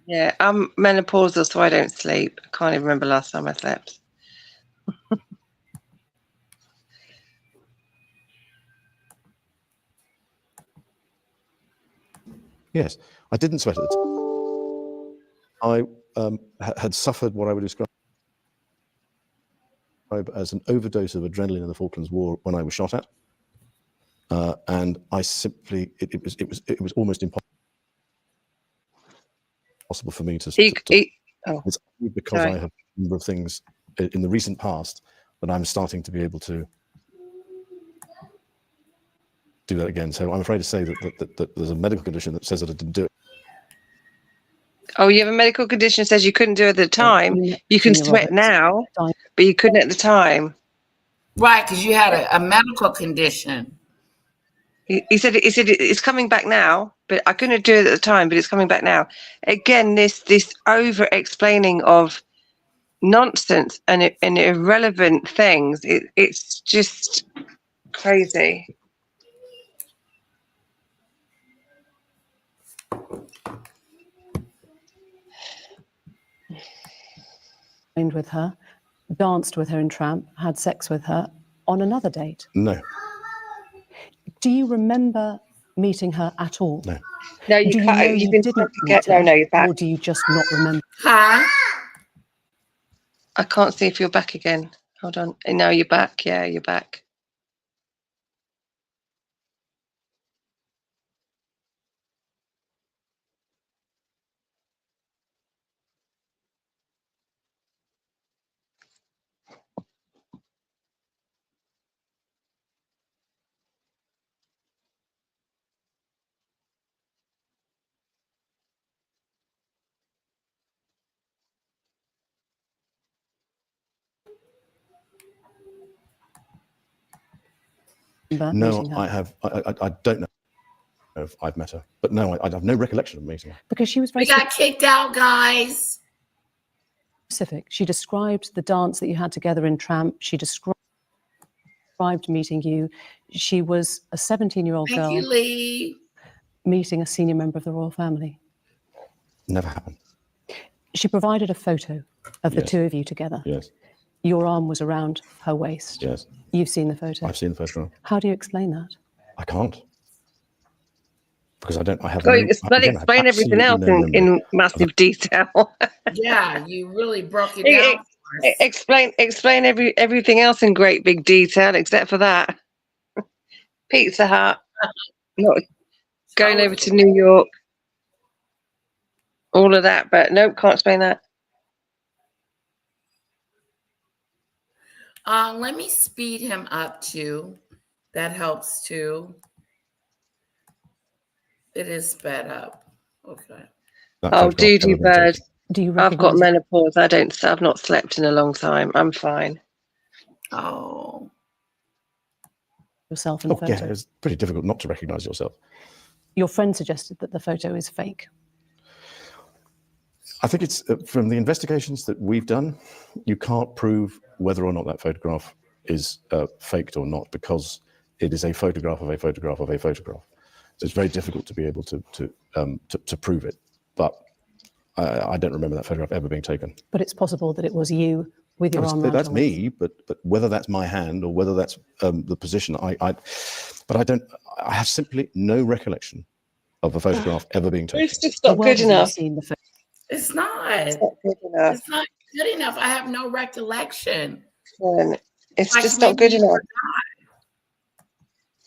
Yeah, I'm menopausal, so I don't sleep. I can't even remember last time I slept. Yes, I didn't sweat it. I had suffered what I would describe as an overdose of adrenaline in the Falklands War when I was shot at, and I simply it was almost impossible for me to. It's because sorry. I have a number of things in the recent past that I'm starting to be able to do that again. So I'm afraid to say that there's a medical condition that says that I didn't do it. Oh, you have a medical condition that says you couldn't do it at the time. You can sweat now, but you couldn't at the time. Right, because you had a medical condition. He said it's coming back now, but I couldn't do it at the time, but it's coming back now. Again, this over explaining of nonsense and irrelevant things. It's just crazy. With her, danced with her in Tramp, had sex with her on another date. No. Do you remember meeting her at all? No. No, you Do you can't. know You you didn't didn't get. meet her, No, you're back. or do you just not remember? Huh? I can't see if you're back again. Hold on. Now you're back. Yeah, you're back. No, meeting her? I have. I don't know if I've met her, but no, I have no recollection of meeting her. Because she was very We got kicked out, guys. specific. She described the dance that you had together in Tramp. She described meeting you. She was a 17-year-old Thank girl you, Lee. meeting a senior member of the royal family. Never happened. She provided a photo of the Yes. two of you together. Yes. Your arm was around her waist. Yes. You've seen the photo. I've seen the photograph. How do you explain that? I can't. Because I don't. I have. Well, no, explain again, I have everything else absolutely no memory. in massive detail. Yeah, you really broke it down for us. Explain everything else in great big detail, except for that. Pizza Hut, not going over to New York, all of that, but nope, can't explain that. Let me speed him up too. That helps too. It is sped up. Okay. That Oh, photograph Doody ever been bird. taken. Do you I've got recognise menopause. I've not slept in a long time. I'm fine. Oh. yourself in the Oh, photo? yeah, it's pretty difficult not to recognise yourself. Your friend suggested that the photo is fake. I think it's from the investigations that we've done, you can't prove whether or not that photograph is faked or not, because it is a photograph of a photograph of a photograph. So it's very difficult to be able to prove it. But I don't remember that photograph ever being taken. But it's possible that it was you with your arm around That's her waist. me, but whether that's my hand or whether that's the position, I have simply no recollection of a photograph ever being taken. It's just The not world good has never enough. seen the photo. It's not. It's not good enough. It's not good enough. I have no recollection. It's Like, just not good maybe you enough.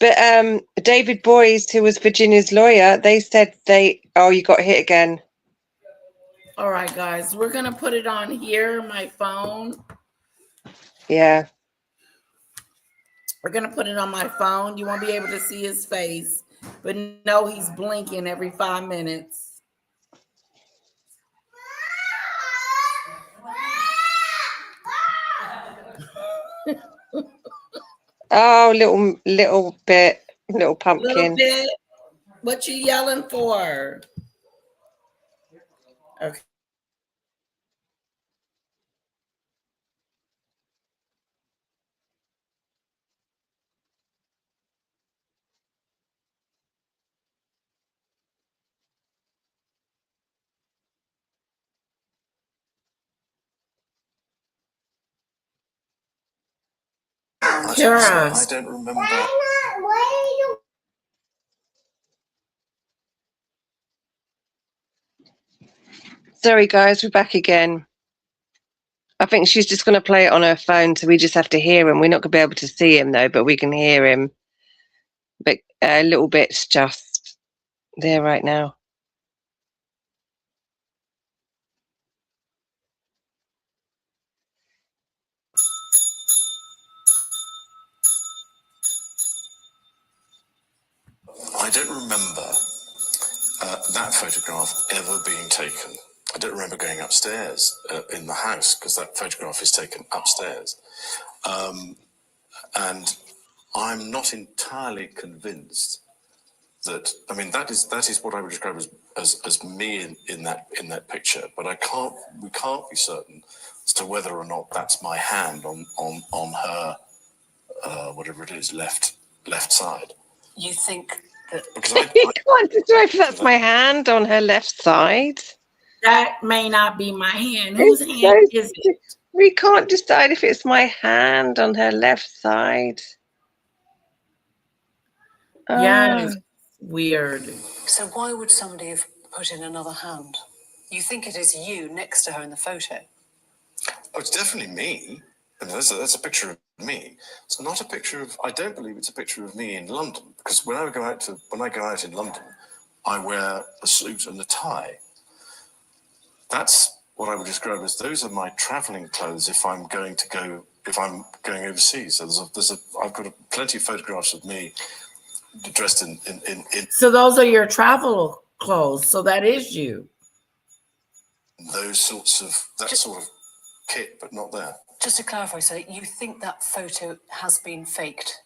But David Boyes, who was Virginia's lawyer, they said you got hit again. All right, guys, we're going to put it on here, my phone. Yeah. We're going to put it on my phone. You won't be able to see his face, but no, he's blinking every 5 minutes. Oh, little pumpkin. Little bit. What you yelling for? Okay. Kara. I don't remember. Sorry, guys, we're back again. I think she's just going to play it on her phone, so we just have to hear him. We're not going to be able to see him, though, but we can hear him. But a little bit's just there right now. I don't remember that photograph ever being taken. I don't remember going upstairs in the house, because that photograph is taken upstairs. And I'm not entirely convinced that, I mean, that is what I would describe as me in that picture, but we can't be certain as to whether or not that's my hand on her whatever it is, left side. You think that Because You can't decide if that's my hand on her left side. That may not be my hand. Whose It's hand so- is it? We can't decide if it's my hand on her left side. Yes. Weird. so why would somebody have put in another hand? You think it is you next to her in the photo. Oh, it's definitely me. I mean, that's a picture of me. It's not a picture of. I don't believe it's a picture of me in London, because when I go out in London, I wear a suit and a tie. That's what I would describe as those are my travelling clothes if I'm going overseas. So I've got plenty of photographs of me dressed in. So those are your travel clothes. So that is you. Those sorts of sort of kit, but not there. Just to clarify, so you think that photo has been faked?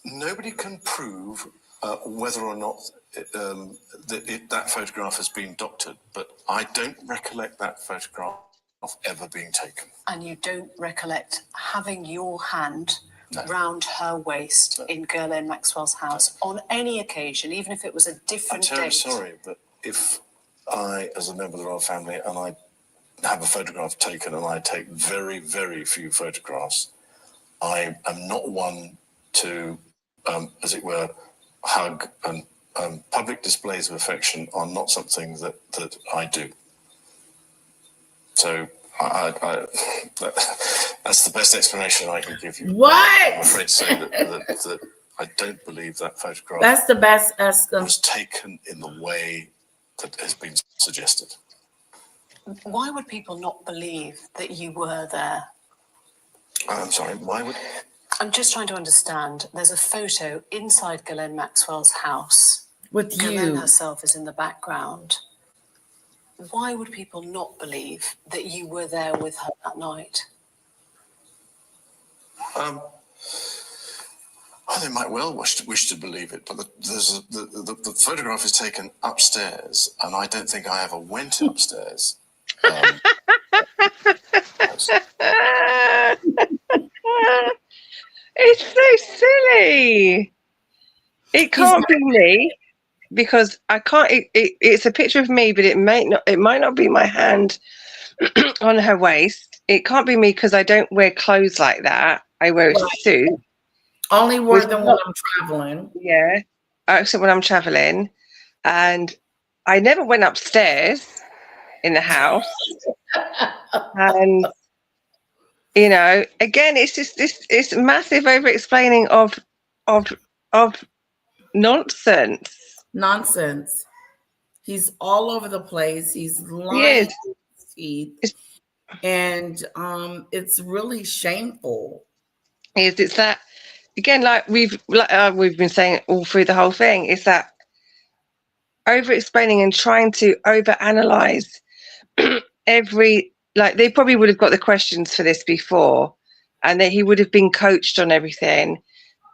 Nobody can prove whether or not that photograph has been doctored, but I don't recollect that photograph ever being taken. And you don't recollect having your hand No. round her waist in Ghislaine Maxwell's house on any occasion, even if it was a I'm different terribly date? sorry, but if I, as a member of the royal family, and I have a photograph taken, and I take very, very few photographs, I am not one to, as it were, hug, and public displays of affection are not something that I do. So that's the best explanation I can give you. What? I'm afraid to say that I don't believe that photograph That's the best estimate. was taken in the way that has been suggested. Why would people not believe that you were there? I'm sorry, why would... I'm just trying to understand. There's a photo inside Ghislaine Maxwell's house. With Ghislaine you. herself is in the background. Why would people not believe that you were there with her that night? Well, they might well wish to believe it, but the photograph is taken upstairs, and I don't think I ever went upstairs. It's so silly. It can't be me because I can't. It's a picture of me, but it might not be my hand on her waist. It can't be me because I don't wear clothes like that. I wear a suit. Only more than when I'm traveling. Yeah, except when I'm traveling, and I never went upstairs in the house. And again, it's just it's massive over-explaining of nonsense. Nonsense. He's all over the place. He's lying Yes. to his teeth. And it's really shameful. is it's that again, like we've been saying all through the whole thing, is that over explaining and trying to over analyze every, like they probably would have got the questions for this before, and that he would have been coached on everything,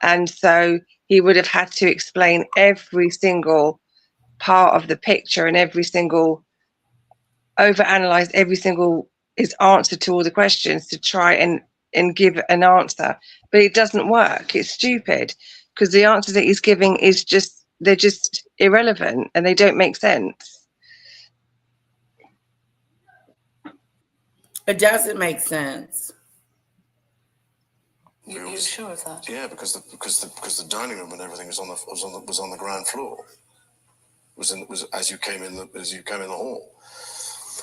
and so he would have had to explain every single part of the picture and every single overanalyze every single his answer to all the questions to try and give an answer, but it doesn't work. It's stupid because the answers that he's giving is just, they're just irrelevant and they don't make sense. It doesn't make sense. You're sure of that? Yeah, because the dining room and everything was on the ground floor. Was as you came in the hall.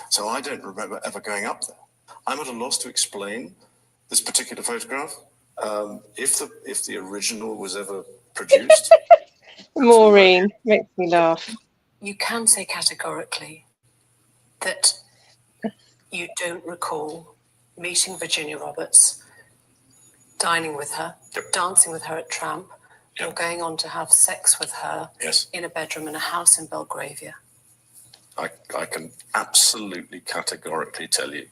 So I don't remember ever going up there. I'm at a loss to explain this particular photograph. If the original was ever produced. Maureen makes me laugh. You can say categorically that you don't recall meeting Virginia Roberts, dining with her, dancing with her at Tramp, or going on to have sex with her in a bedroom in a house in Belgravia. I can absolutely categorically tell you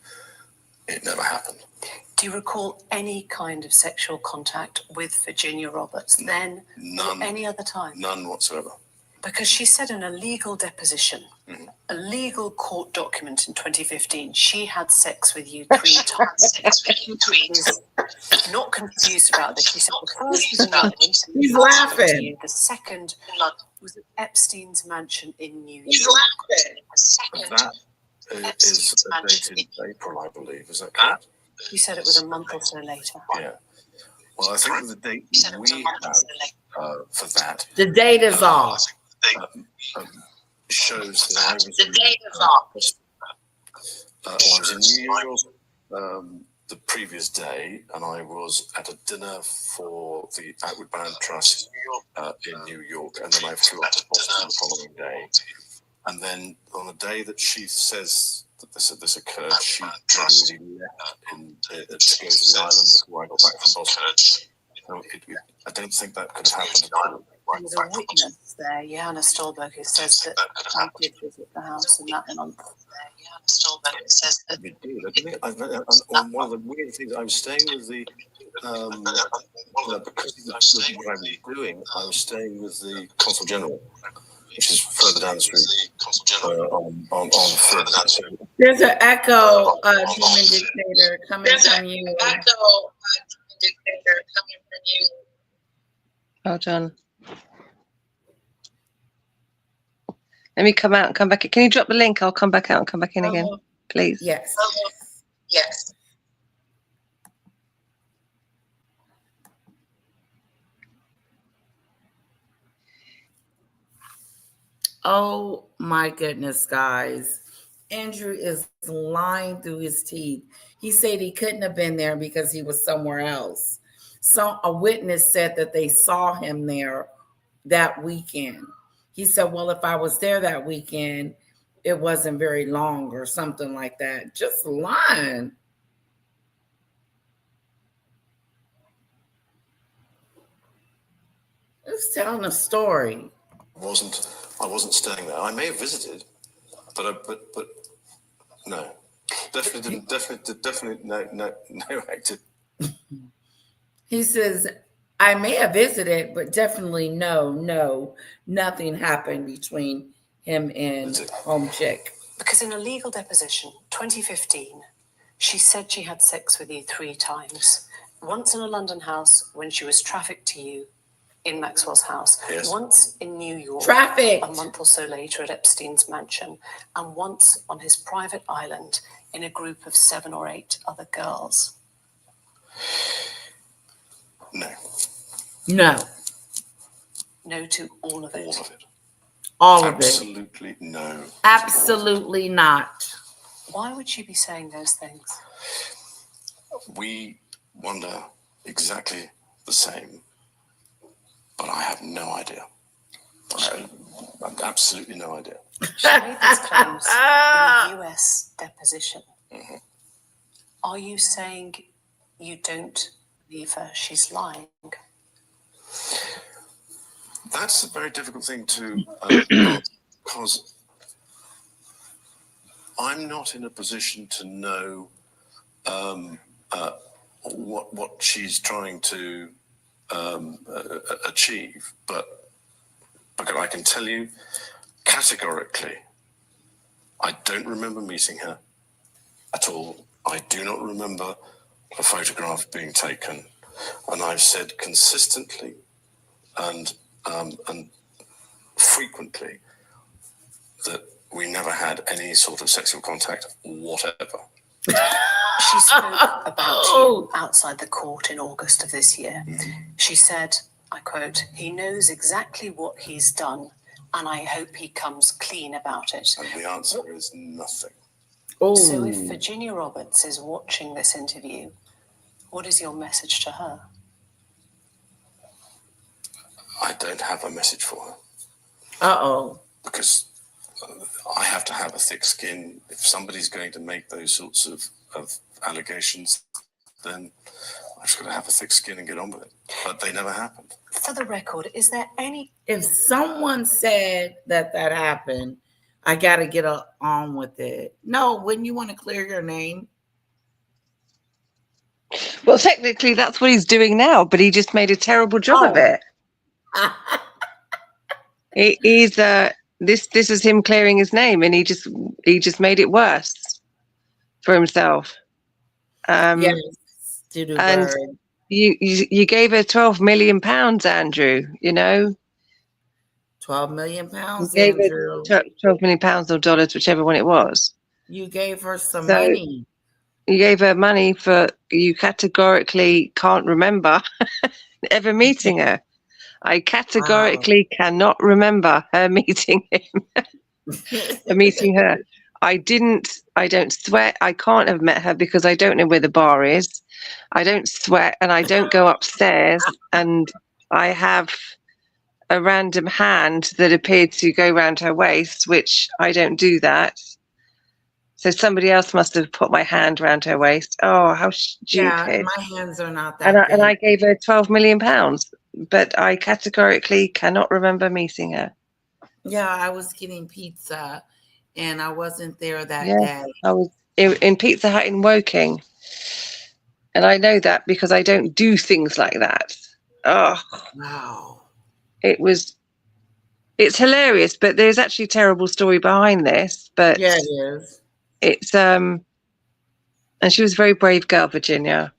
it never happened. Do you recall any kind of sexual contact with Virginia Roberts then None. or any other time? None whatsoever. Because she said in a legal deposition, a legal court document in 2015, she had sex with you 3 times. Not confused about this. She said the first was in London. He's laughing. The second was at Epstein's mansion in New York. That is dated April, I believe. Is that correct? You said it was a month or so later. Yeah. Well, I think the date we have for that. The date is off. Shows that I was I was in New York the previous day, and I was at a dinner for the Outward Bound Trust in New York, and then I flew up to Boston the following day. And then on the day that she says that this occurred, she really left to go to the island before I got back from Boston. So I don't think that could have happened at all. There's a witness there, Johanna Stolberg, who says that I did visit the house in that month. We did. One of the weird things, I was staying with the because of what I was doing, I was staying with the Consul General, which is further down the street. On further down the street. There's an echo, Demon Dictator, coming from you. Hold on. Let me come out and come back in. Can you drop the link? I'll come back out and come back in again, please. Yes. Yes. Oh my goodness, guys. Andrew is lying through his teeth. He said he couldn't have been there because he was somewhere else. So a witness said that they saw him there that weekend. He said, well, if I was there that weekend, it wasn't very long or something like that. Just lying. Just telling a story. I wasn't staying there. I may have visited, but no, definitely no active. He says, I may have visited, but definitely no, nothing happened between him and Home Chick. Because in a legal deposition, 2015, she said she had sex with you 3 times. Once in a London house when she was trafficked to you in Maxwell's house. Yes. Once in New York. Trafficked. A month or so later at Epstein's mansion. And once on his private island in a group of 7 or 8 other girls. No. No. No to all of it. All of it. All of it. Absolutely no. Absolutely not. Why would she be saying those things? We wonder exactly the same, but I have no idea. I have absolutely no idea. She made these claims in a US deposition. Mm-hmm. Are you saying you don't believe her. She's lying. That's a very difficult thing to answer, because I'm not in a position to know what she's trying to achieve, but I can tell you categorically, I don't remember meeting her at all. I do not remember a photograph being taken, and I've said consistently and frequently that we never had any sort of sexual contact whatever. She spoke about you outside the court in August of this year. She said, I quote, "He knows exactly what he's done, and I hope he comes clean about it." And the answer is nothing. So if Virginia Roberts is watching this interview, what is your message to her? I don't have a message for her. Uh-oh. Because I have to have a thick skin. If somebody's going to make those sorts of allegations, then I've just got to have a thick skin and get on with it. But they never happened. For the record, is there any... If someone said that happened, I got to get on with it. No, wouldn't you want to clear your name? Well, technically, that's what he's doing now, but he just made a terrible job of it. This is him clearing his name, and he just made it worse for himself. Yes, and you gave her £12 million, Andrew. You know, £12 million, Andrew. £12 million or dollars, whichever one it was. You gave her some money. You gave her money for, you categorically can't remember ever meeting her. I categorically cannot remember her meeting him. Meeting her. I don't sweat. I can't have met her because I don't know where the bar is. I don't sweat, and I don't go upstairs, and I have a random hand that appeared to go around her waist, which I don't do that. So somebody else must have put my hand around her waist. Oh, how stupid. Yeah, my hands are not that big. And I gave her £12 million, but I categorically cannot remember meeting her. Yeah, I was getting pizza, and I wasn't there that day. I was in Pizza Hut in Woking. And I know that because I don't do things like that. Oh, wow. It's hilarious, but there's actually a terrible story behind this. But yeah, it is. It's and she was a very brave girl, Virginia.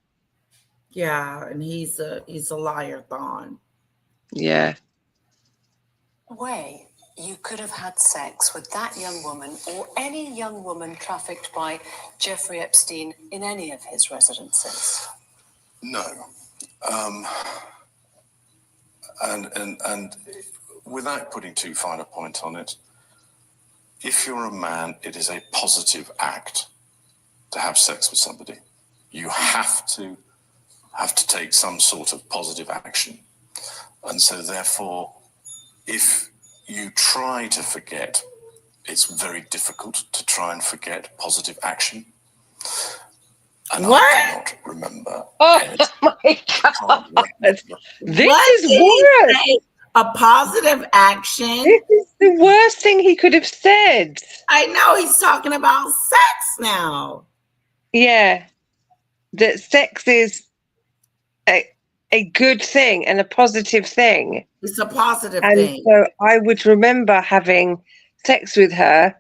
Yeah, and he's a liar, Thon. Yeah. Way you could have had sex with that young woman or any young woman trafficked by Jeffrey Epstein in any of his residences? No. And without putting too fine a point on it, if you're a man, it is a positive act to have sex with somebody. You have to take some sort of positive action. And so therefore, if you try to forget, it's very difficult to try and forget positive action. And what? I cannot remember. Oh my God. This what is worse. A positive action. This is the worst thing he could have said. I know, he's talking about sex now. Yeah. That sex is a good thing and a positive thing. It's a positive and thing. So I would remember having sex with her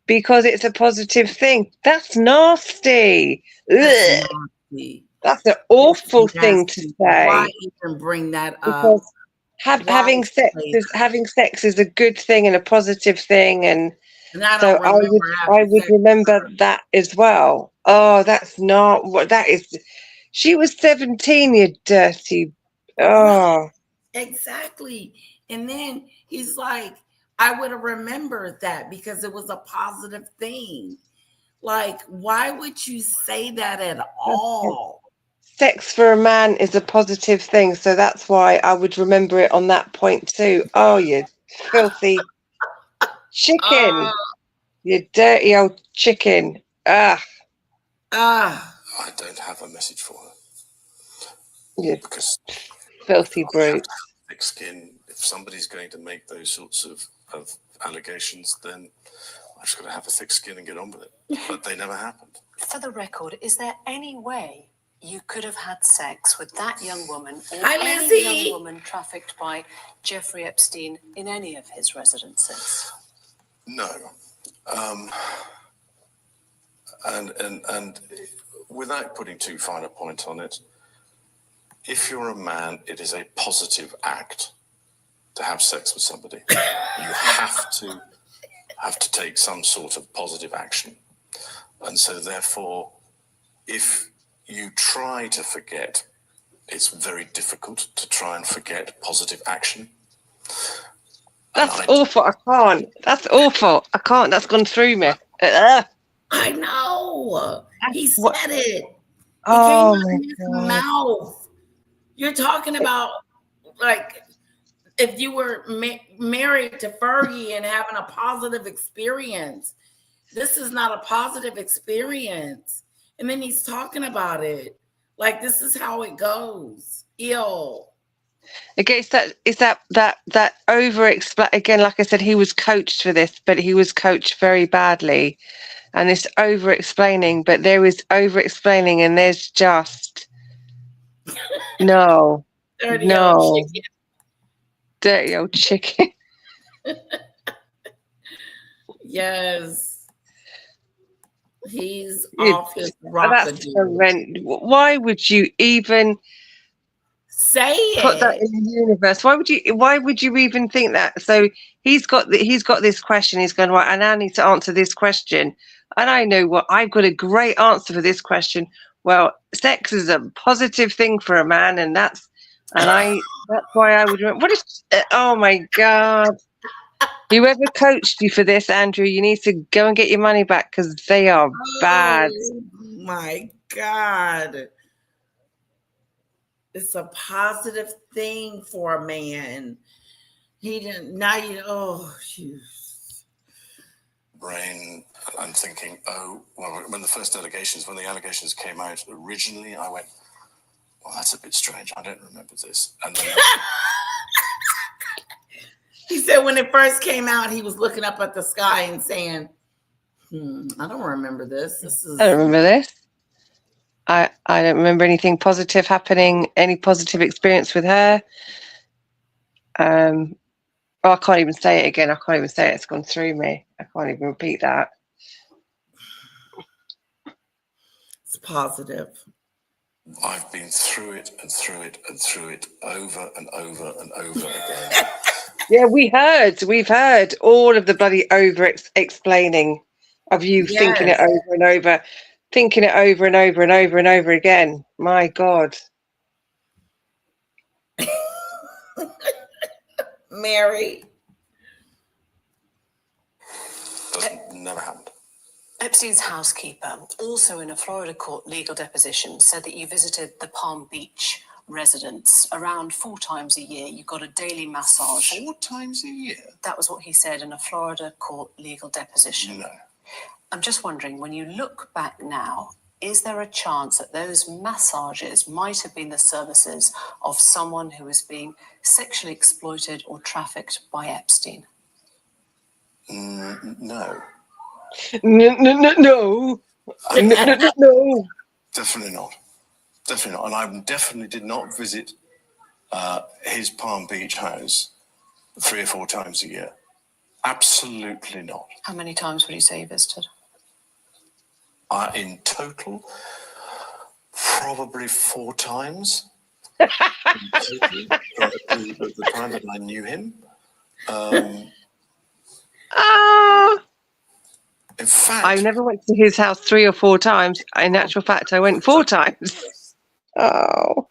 because it's a positive thing. That's nasty. That's nasty. That's an awful thing to say. Why even bring that up? Because having sex is a good thing and a positive thing, and so I would remember that as well. Oh, that's not what that is. She was 17, you dirty. Oh, exactly. And then he's like, I would have remembered that because it was a positive thing. Like, why would you say that at all? Sex for a man is a positive thing, so that's why I would remember it on that point too. Oh, you filthy chicken. You dirty old chicken. I don't have a message for her. Yeah, because filthy I have brute. to have thick skin. If somebody's going to make those sorts of allegations, then I've just got to have a thick skin and get on with it. But they never happened. For the record, is there any way you could have had sex with that young woman or Hi, any Lizzie. young woman trafficked by Jeffrey Epstein in any of his residences? No. And without putting too fine a point on it, if you're a man, it is a positive act to have sex with somebody. You have to take some sort of positive action. And so therefore, if you try to forget, it's very difficult to try and forget positive action. That's awful. I can't. That's awful. I can't. That's gone through me. I know. He said What? it. It Oh came out my of his God. mouth. You're talking about like if you were married to Fergie and having a positive experience. This is not a positive experience. And then he's talking about it. Like this is how it goes. Ew. Again, it's that over explain again. Like I said, he was coached for this, but he was coached very badly, and it's over explaining. But there is over explaining, and there's just no, Dirty no, old chicken. dirty old chicken. Yes. He's It- off his That's rocker. horrendous. Why would you even Say put that it. in the universe? Why would you even think that? So he's got this question. He's going, right, I now need to answer this question, and I know what I've got a great answer for this question. Well, sex is a positive thing for a man, and that's why I would. What is? Oh my God! Whoever coached you for this, Andrew, you need to go and get your money back because they are bad. Oh my God. It's a positive thing for a man. He didn't, now you, oh, shoot. Brain, I'm thinking, oh, well, when the allegations came out originally, I went, well, that's a bit strange. I don't remember this. And then He said when it first came out, he was looking up at the sky and saying, I don't remember this. I don't remember this. I don't remember anything positive happening, any positive experience with her. I can't even say it again. I can't even say it. It's gone through me. I can't even repeat that. It's positive. I've been through it and through it and through it over and over and over again. Yeah, we've heard all of the bloody explaining of you thinking it over and over, thinking it over and over and over and over again. My God. Mary. Never happened. Epstein's housekeeper, also in a Florida court legal deposition, said that you visited the Palm Beach residence around 4 times a year. You got a daily massage. 4 times a year? That was what he said in a Florida court legal deposition. No. I'm just wondering, when you look back now, is there a chance that those massages might have been the services of someone who was being sexually exploited or trafficked by Epstein? No. No. No. Definitely not. Definitely not. And I definitely did not visit his Palm Beach house 3 or 4 times a year. Absolutely not. How many times would you say you visited? In total, probably 4 times. In total, the time that I knew him. In fact, I never went to his house 3 or 4 times. In actual fact, I went 4 times. Oh.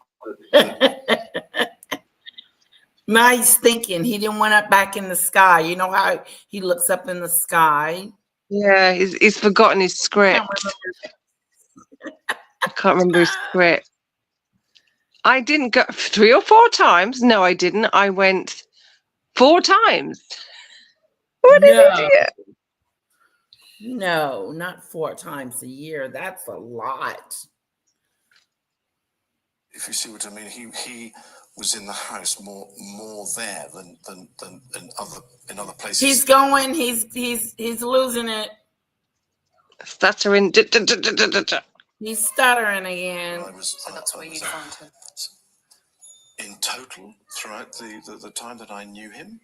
Nice thinking. He didn't want it back in the sky. You know how he looks up in the sky? Yeah, he's forgotten his script. I can't remember his script. I didn't go 3 or 4 times. No, I didn't. I went 4 times. What an idiot. No, not 4 times a year. That's a lot. if you see what I mean, he was in the house more there than in other places. He's going. He's losing it. Stuttering. He's stuttering again. So that's where you find him. In total, throughout the time that I knew him,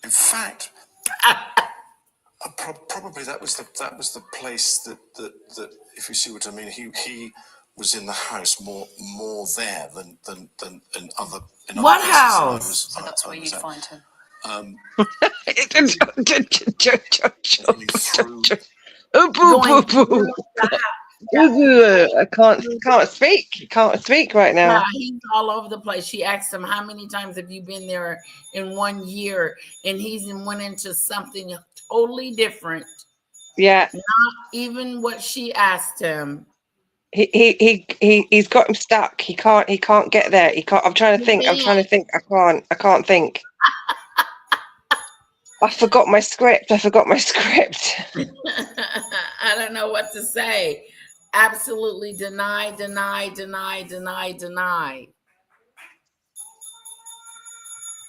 in fact, probably that was the place that if you see what I mean, he was in the house more there than in other What places. house? So that's where you find him. I can't speak right now. Yeah, he's all over the place. She asked him, how many times have you been there in 1 year? And he's went into something totally different. Yeah. Not even what she asked him. He's got him stuck. He can't get there. I'm trying to think. I can't think. I forgot my script. I don't know what to say. Absolutely deny.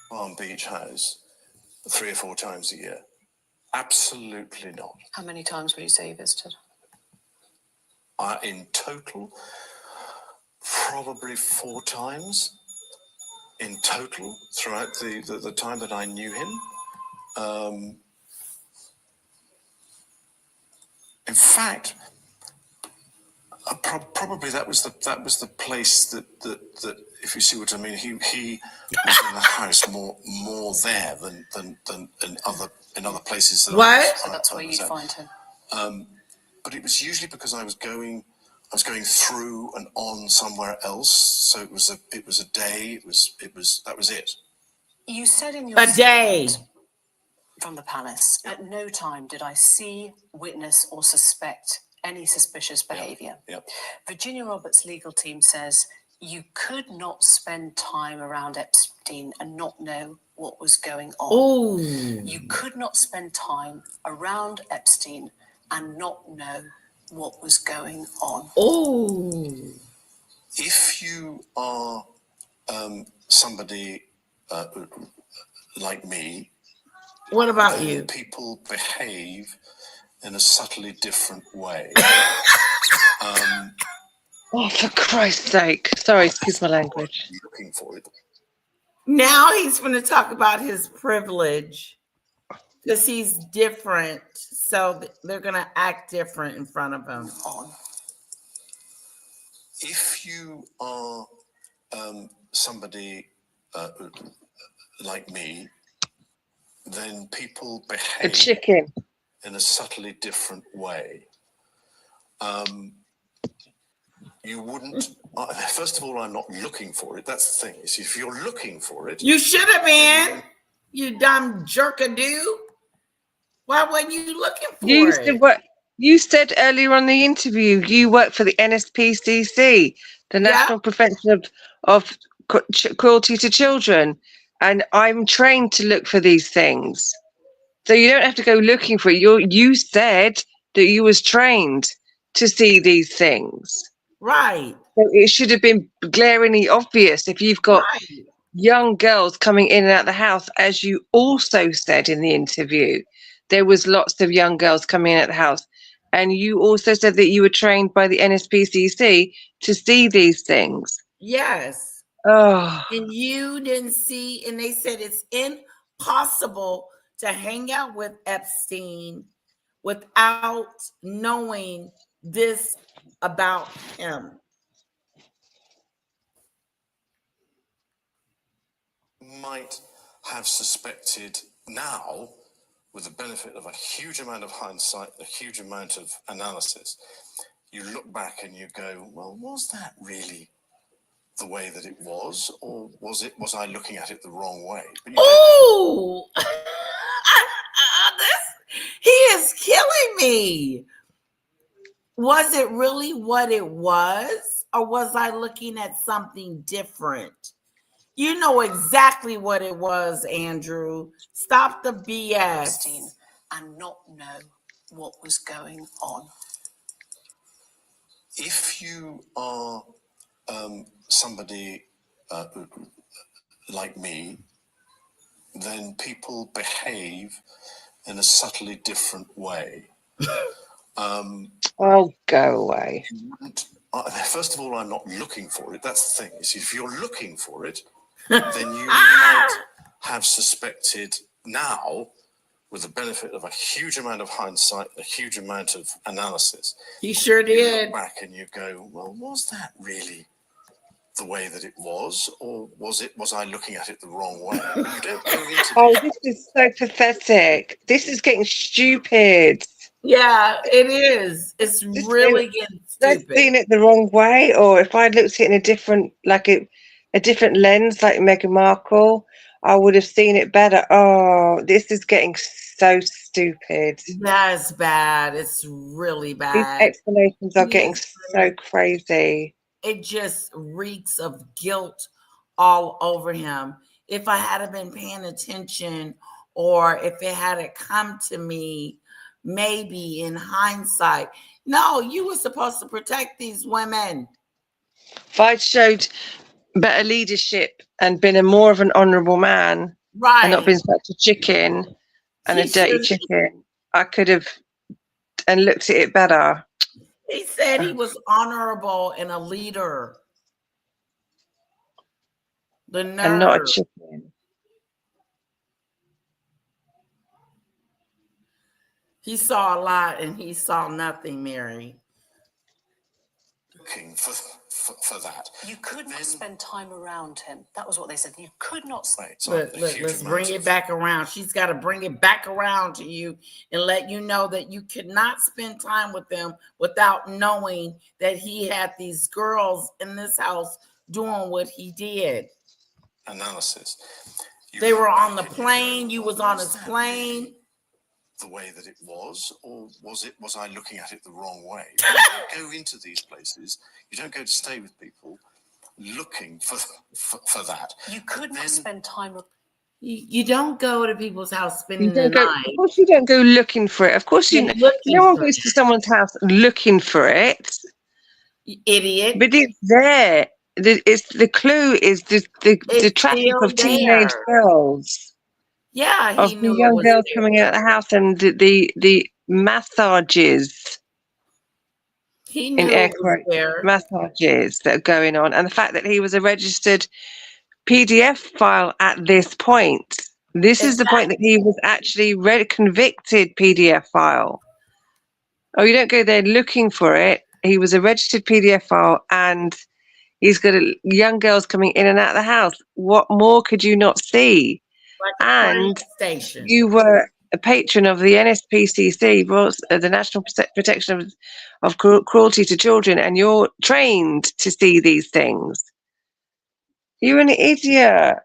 Palm Beach House 3 or 4 times a year. Absolutely not. How many times would you say you visited? In total, probably 4 times. In total, throughout the time that I knew him. In fact, probably that was the place that if you see what I mean, he was in the house more there than in other places. What? So that's where you find him. But it was usually because I was going through and on somewhere else. So it was a day. That was it. You said in your A day. statement from the palace, at no time did I see, witness, or suspect any suspicious behaviour. Yep. Virginia Roberts' legal team says you could not spend time around Epstein and not know what was going on. Oh. You could not spend time around Epstein and not know what was going on. Oh. If you are somebody like me, What about then you? people behave in a subtly different way. Oh, for Christ's sake! Sorry, excuse my language. Looking for it. Now he's going to talk about his privilege because he's different. So they're going to act different in front of him. If you are somebody like me, then people The behave chicken. in a subtly different way. You wouldn't. First of all, I'm not looking for it. That's the thing. You see, if you're looking for it, You should have been, you dumb jerkadoo. Why weren't you looking for You it? said what? You said earlier on the interview you work for the NSPCC, the National Prevention of Cruelty to Children, and I'm trained to look for these things. So you don't have to go looking for it. You said that you was trained to see these things. Right. So it should have been glaringly obvious if you've got young girls coming in and out of the house, as you also said in the interview. There was lots of young girls coming in at the house. And you also said that you were trained by the NSPCC to see these things. Yes. Oh. And you didn't see, and they said it's impossible to hang out with Epstein without knowing this about him. might have suspected now, with the benefit of a huge amount of hindsight, a huge amount of analysis, you look back and you go, well, was that really the way that it was, or was I looking at it the wrong way? Oh, he is killing me. Was it really what it was, or was I looking at something different? You know exactly what it was, Andrew. Stop the BS. And not know what was going on. if you are somebody like me, then people behave in a subtly different way. Oh, go away. First of all, I'm not looking for it. That's the thing. You see, if you're looking for it, then you might have suspected now, with the benefit of a huge amount of hindsight, a huge amount of analysis. He sure You did. look back and you go, well, was that really the way that it was, or was I looking at it the wrong way? You don't go into Oh, this is so pathetic. This is getting stupid. Yeah, it is. It's Just really getting I've stupid. seen it the wrong way, or if I'd looked at it in a different, like a different lens, like Meghan Markle, I would have seen it better. Oh, this is getting so stupid. That's bad. It's really These bad. explanations are getting Yes. so crazy. It just reeks of guilt all over him. If I had been paying attention, or if it had come to me, maybe in hindsight, no, you were supposed to protect these women. If I'd showed better leadership and been a more of an honourable man Right. and not been such a chicken and He a dirty should- chicken, I could have and looked at it better. He said he was honorable and a leader. The nerve. And not a chicken. He saw a lot and he saw nothing, Mary. looking for that. You could not Then- spend time around him. That was what they said. You could not. Right, so Look, a look, huge let's amount bring it of- back around. She's got to bring it back around to you and let you know that you could not spend time with them without knowing that he had these girls in this house doing what he did. analysis. You They look were on the back and you plane. go, You well, was on was his that plane. really the way that it was, or was I looking at it the wrong way? You don't go into these places. You don't go to stay with people looking for that. You could not Then- spend time. You don't go to people's house spending You the don't go, night. of course, you don't go looking for it. Of course, You're looking no one for goes it. to someone's house looking for it, You idiot. but it's there. The clue is the It's traffic still of teenage there. girls, Yeah, of he the knew it young was girls there. coming out of the house, and the massages, He knew in air it was quotes, there. massages that are going on, and the fact that he was a registered PDF file at this point. This is the point that he was actually convicted PDF file. Oh, you don't go there looking for it. He was a registered PDF file, and he's got young girls coming in and out of the house. What more could you not see? Like a train And station. you were a patron of the NSPCC, the National Protection of Cruelty to Children, and you're trained to see these things. You're an idiot.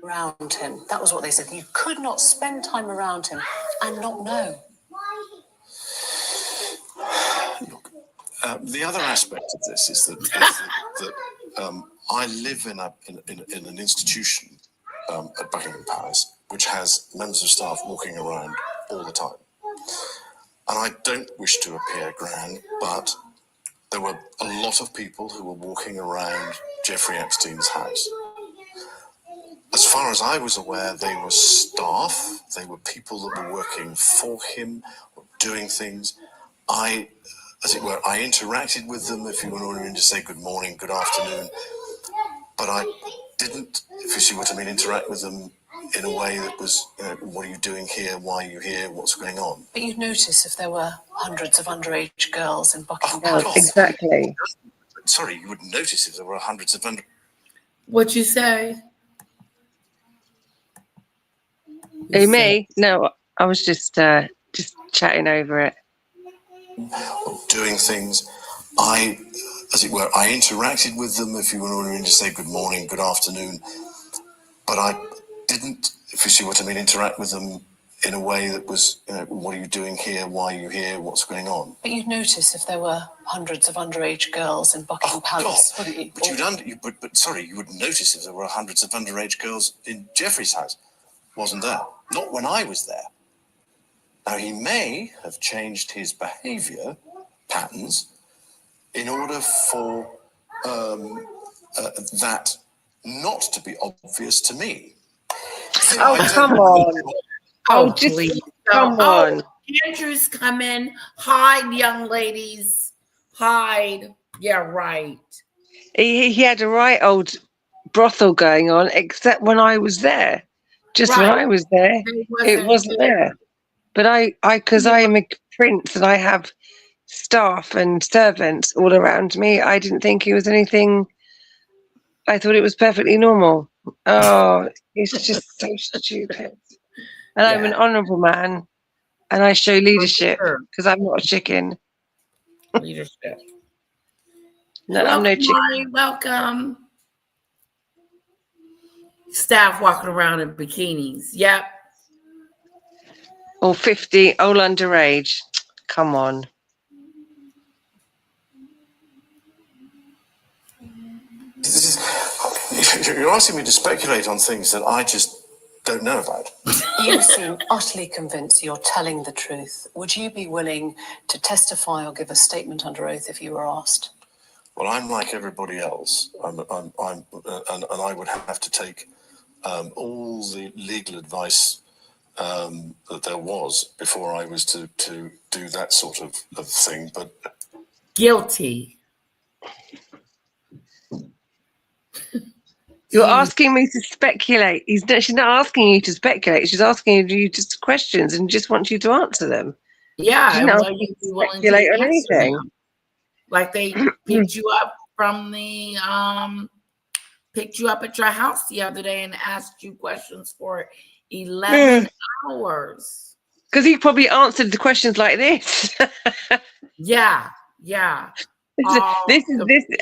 Around him. That was what they said. You could not spend time around him and not know. Look, the other aspect of this is that I live in an institution at Buckingham Palace which has members of staff walking around all the time, and I don't wish to appear grand, but there were a lot of people who were walking around Jeffrey Epstein's house. As far as I was aware, they were staff. They were people that were working for him or doing things. As it were, I interacted with them, if you want to say good morning, good afternoon, but I didn't, if you see what I mean, interact with them in a way that was, what are you doing here? Why are you here? What's going on? But you'd notice if there were hundreds of underage girls in Buckingham Oh, Palace. Exactly. Sorry, you would notice if there were hundreds of What you say? Hey, me? No, I was just chatting over it. doing things. As it were, I interacted with them, if you want to say good morning, good afternoon, but I didn't, if you see what I mean, interact with them in a way that was, what are you doing here? Why are you here? What's going on? But you'd notice if there were hundreds of underage girls in Buckingham Palace, God. wouldn't you? But sorry, you would notice if there were hundreds of underage girls in Jeffrey's house. Wasn't there? Not when I was there. Now, he may have changed his behaviour patterns in order for that not to be obvious to me. See, Oh, I don't come on. Oh, just please. come Oh, on. Andrew's coming. Hide, young ladies. Hide. Yeah, right. He had a right old brothel going on, except when I was there. Just when Right. I was there, it wasn't there. But because I am a prince and I have staff and servants all around me, I didn't think it was anything. I thought it was perfectly normal. Oh, it's just so stupid. And I'm an Yeah. honourable man, and I show leadership Sure. because I'm not a chicken. Leadership. No, Hello, I'm no chicken. Mari. Welcome. Staff walking around in bikinis. Yep. All 50, all underage. Come on. You're asking me to speculate on things that I just don't know about. You seem utterly convinced you're telling the truth. Would you be willing to testify or give a statement under oath if you were asked? Well, I'm like everybody else. And I would have to take all the legal advice that there was before I was to do that sort of thing. But Guilty. You're asking me to speculate. She's not asking you to speculate. She's asking you just questions and just wants you to answer them. Yeah. She's And not will asking you you be to willing speculate to on answer anything. them? Like they picked you up from the picked you up at your house the other day and asked you questions for 11 hours. Because he probably answered the questions like this. Yeah. This.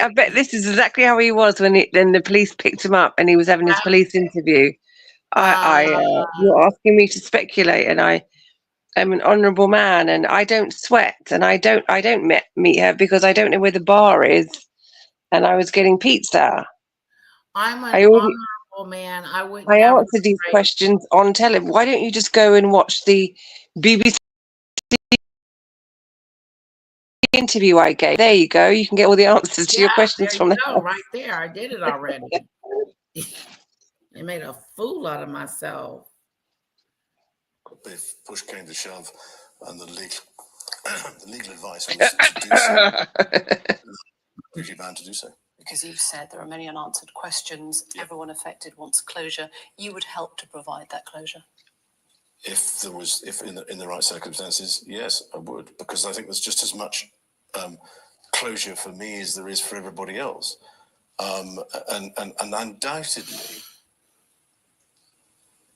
I bet this is exactly how he was when the police picked him up and he was having his police interview. You're asking me to speculate, and I am an honourable man, and I don't sweat, and I don't meet her because I don't know where the bar is, and I was getting pizza. I'm an honourable man. I would. I answered these questions on television. Why don't you just go and watch the BBC interview I gave? There you go. You can get all the answers to your questions from there. Right there. I did it already. I made a fool out of myself. if push came to shove and the legal advice was to do so, you're bound to do so. Because you've said there are many unanswered questions. Everyone affected wants closure. You would help to provide that closure. If in the right circumstances, yes, I would, because I think there's just as much closure for me as there is for everybody else, and undoubtedly,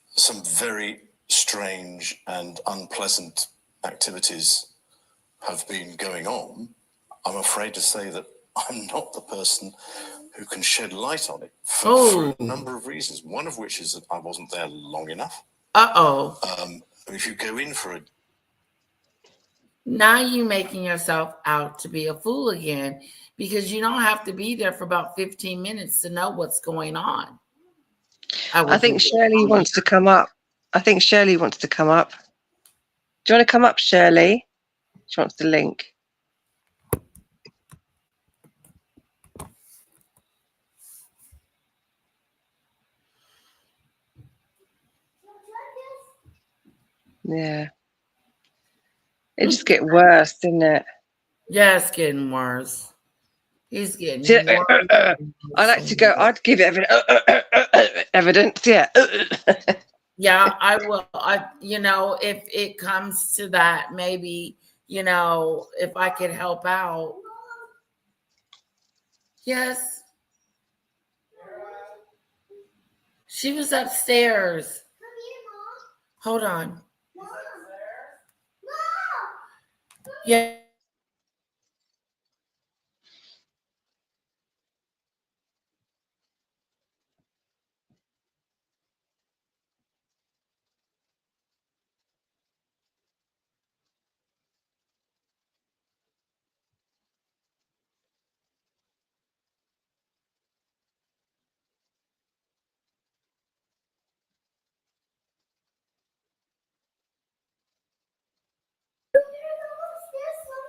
some very strange and unpleasant activities have been going on. I'm afraid to say that I'm not the person who can shed light on it for a number of reasons. One of which is that I wasn't there long enough. If you go in for now you're making yourself out to be a fool again, because you don't have to be there for about 15 minutes to know what's going on. I think Shirley wants to come up. Do you want to come up, Shirley? She wants the link. Yeah. It just gets worse, doesn't it? Yeah, it's getting worse. He's getting worse. I'd give evidence. Yeah. Yeah, I will. If it comes to that, maybe, if I could help out. Yes. She was upstairs. Hold on. Yeah.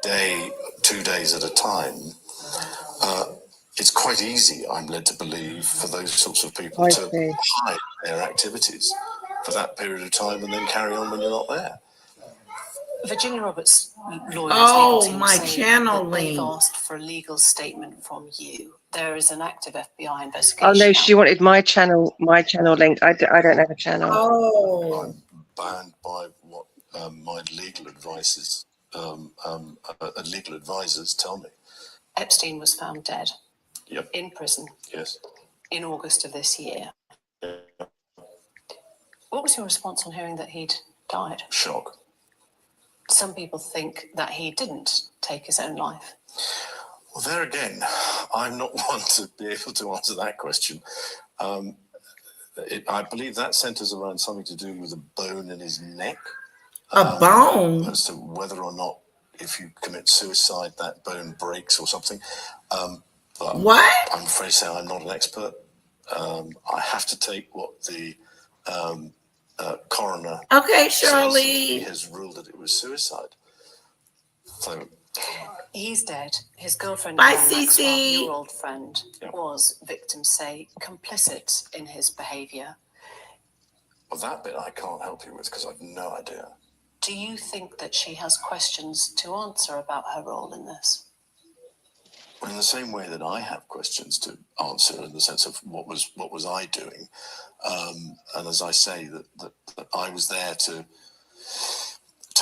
day, 2 days at a time, it's quite easy, I'm led to believe, for those sorts of people I to see. hide their activities for that period of time and then carry on when you're not there. Virginia Roberts' lawyers Oh, legal team my say channel that they've link. asked for a legal statement from you. There is an active FBI investigation. Oh no, now. she wanted my channel link. I don't have a channel. Oh, I'm bound by what my legal advisors tell me. Epstein was found dead Yep. in prison Yes. in August of this year. What was your response on hearing that he'd died? Shock. Some people think that he didn't take his own life. Well, there again, I'm not one to be able to answer that question. I believe that centres around something to do with a bone in his neck. a bone. As to whether or not, if you commit suicide, that bone breaks or something. But What? I'm afraid to say I'm not an expert. I have to take what the coroner Okay, says. He Shirley. has ruled that it was suicide. So He's dead. His girlfriend, Bye, Karen Maxwell, Cece. your old friend, Yeah. was, victims say, complicit in his behaviour. well, that bit I can't help you with because I've no idea. Do you think that she has questions to answer about her role in this? Well, in the same way that I have questions to answer, in the sense of what was I doing, and as I say that I was there to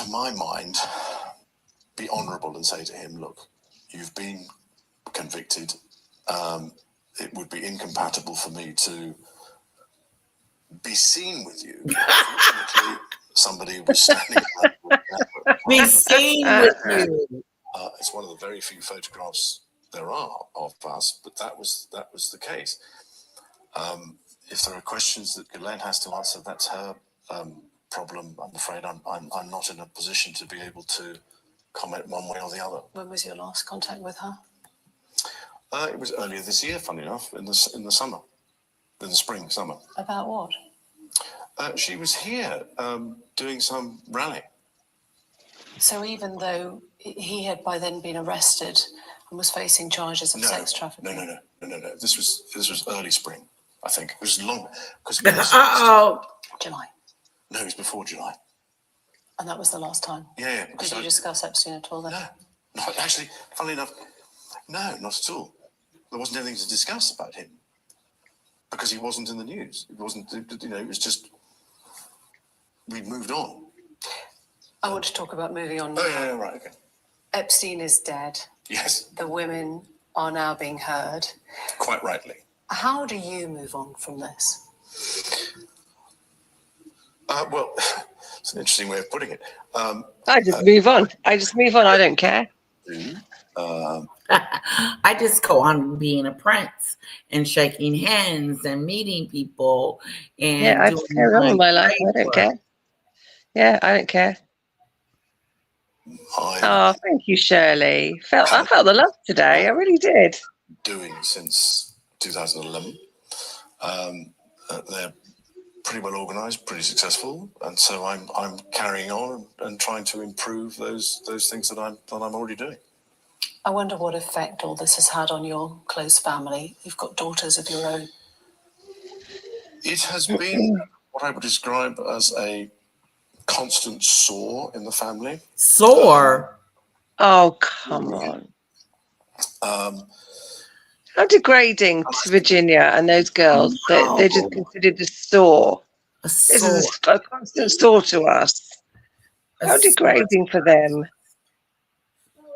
my mind, be honourable and say to him, look, you've been convicted. It would be incompatible for me to be seen with you. Unfortunately, somebody was standing around. Be seen with you. It's one of the very few photographs there are of us, but that was the case. If there are questions that Ghislaine has to answer, that's her problem. I'm afraid I'm not in a position to be able to comment one way or the other. When was your last contact with her? It was earlier this year, funny enough, in the summer, in the spring, summer. About what? She was here doing some rally. So even though he had by then been arrested and was facing charges of sex trafficking? No. This was early spring, I think. It was long because Uh-oh. July. No, it was before July. And that was the last time? Yeah. Did you discuss Epstein at all then? No, actually, funnily enough, no, not at all. There wasn't anything to discuss about him because he wasn't in the news. It wasn't, it was just, we'd moved on. I want to talk about moving on now. Oh, yeah, right, okay. Epstein is dead. Yes, The women are now being heard. quite rightly. How do you move on from this? Well, it's an interesting way of putting it. I just move on. I don't care. I just go on being a prince and shaking hands and meeting people and Yeah, I just carry on with my life. I don't care. Yeah, I don't care. I'm Oh, thank you, Shirley. I felt the love today. I really did. doing since 2011. They're pretty well organised, pretty successful, and so I'm carrying on and trying to improve those things that I'm already doing. I wonder what effect all this has had on your close family. You've got daughters of your own. It has been what I would describe as a constant sore in the family. Sore. Oh, come on. How degrading to Virginia and those girls. They're just considered a sore. A This sore. is a constant sore to us. A How degrading for them.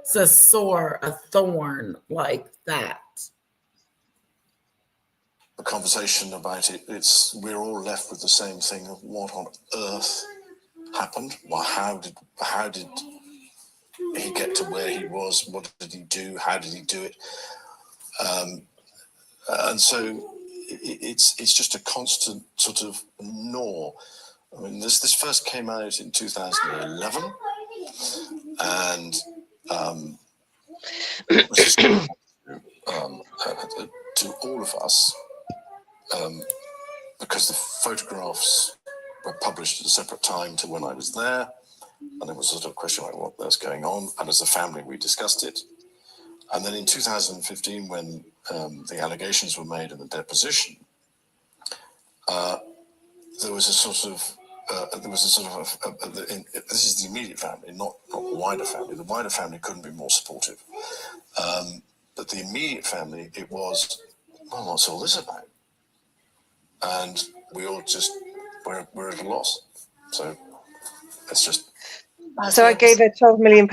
It's a sore, a thorn like that. The conversation about it, we're all left with the same thing of what on earth happened. Well, how did he get to where he was? What did he do? How did he do it? And so it's just a constant sort of gnaw. I mean, this first came out in 2011, and it was just, to all of us, because the photographs were published at a separate time to when I was there. And it was a sort of question like what was going on. And as a family, we discussed it. And then in 2015, when the allegations were made in the deposition, there was a sort of this is the immediate family, not the wider family. The wider family couldn't be more supportive. But the immediate family, it was, well, what's all this about? And we all just, we're at a loss. So it's just. So I gave her £12 million.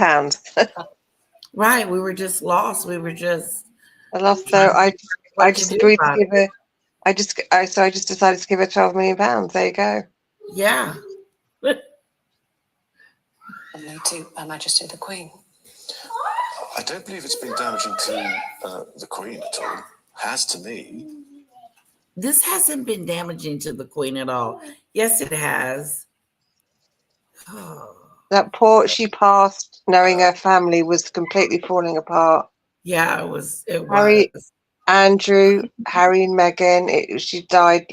Right. We were just lost. We were just. I lost, so I just agreed to give her. I just decided to give her £12 million. There you go. Yeah. To Her Majesty the Queen. I don't believe it's been damaging to the Queen at all. Has to me. This hasn't been damaging to the Queen at all. Yes, it has. Oh. That she passed knowing her family was completely falling apart. Yeah, it was. Harry and Meghan, she died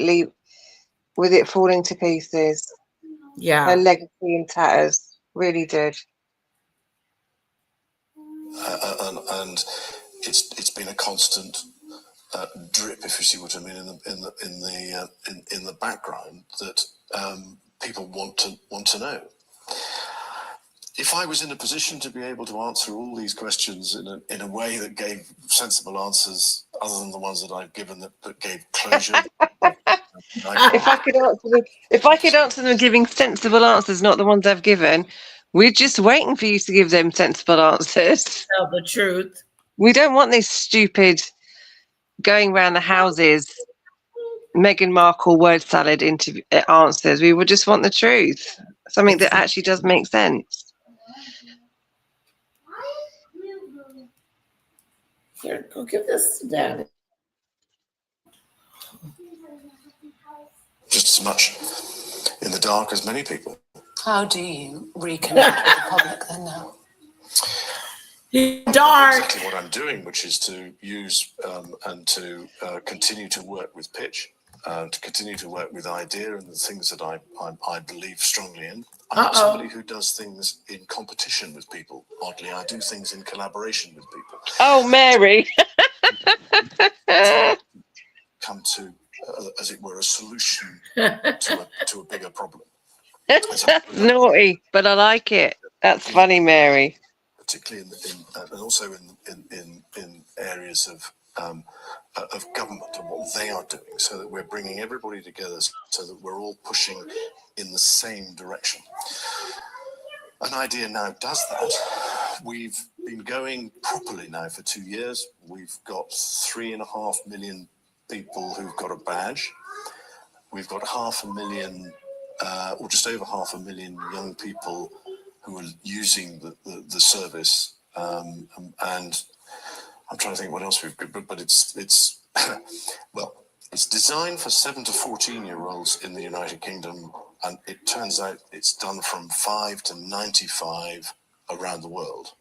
with it falling to pieces. Yeah. Her legacy in tatters, really did. And it's been a constant drip, if you see what I mean, in the background that people want to know. If I was in a position to be able to answer all these questions in a way that gave sensible answers, other than the ones that I've given that gave closure. If I could answer them giving sensible answers, not the ones I've given, we're just waiting for you to give them sensible answers. Tell the truth. We don't want this stupid going around the houses, Meghan Markle word salad answers. We would just want the truth, something that actually does make sense. Here, go give this to Dad. Just as much in the dark as many people. How do you reconnect with the public then now? Dark. Exactly what I'm doing, which is to use and to continue to work with Pitch, to continue to work with IDEA and the things that I believe strongly in. I'm not somebody who does things in competition with people. Oddly, I do things in collaboration with people. Oh, Mary. Come to, as it were, a solution to a bigger problem. That's naughty, but I like it. That's funny, Mary. Particularly and also in areas of government and what they are doing, so that we're bringing everybody together, so that we're all pushing in the same direction. An IDEA now does that. We've been going properly now for 2 years. We've got 3.5 million people who've got a badge. We've got 500,000, or just over 500,000 young people who are using the service, and I'm trying to think what else we've got, but it's well, it's designed for 7 to 14-year-olds in the United Kingdom, and it turns out it's done from 5 to 95 around the world.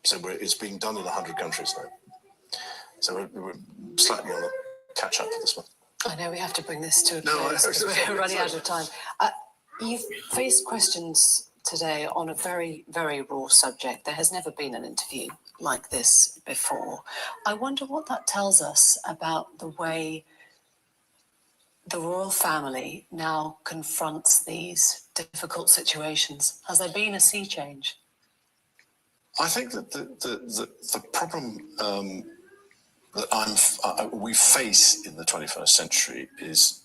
So it's being done in 100 countries now. So we're slightly on a catch up for this one. I know we have to bring this to a close because we're running out of time. You've faced questions today on a very, very raw subject. There has never been an interview like this before. I wonder what that tells us about the way the royal family now confronts these difficult situations. Has there been a sea change? I think that the problem that we face in the 21st century is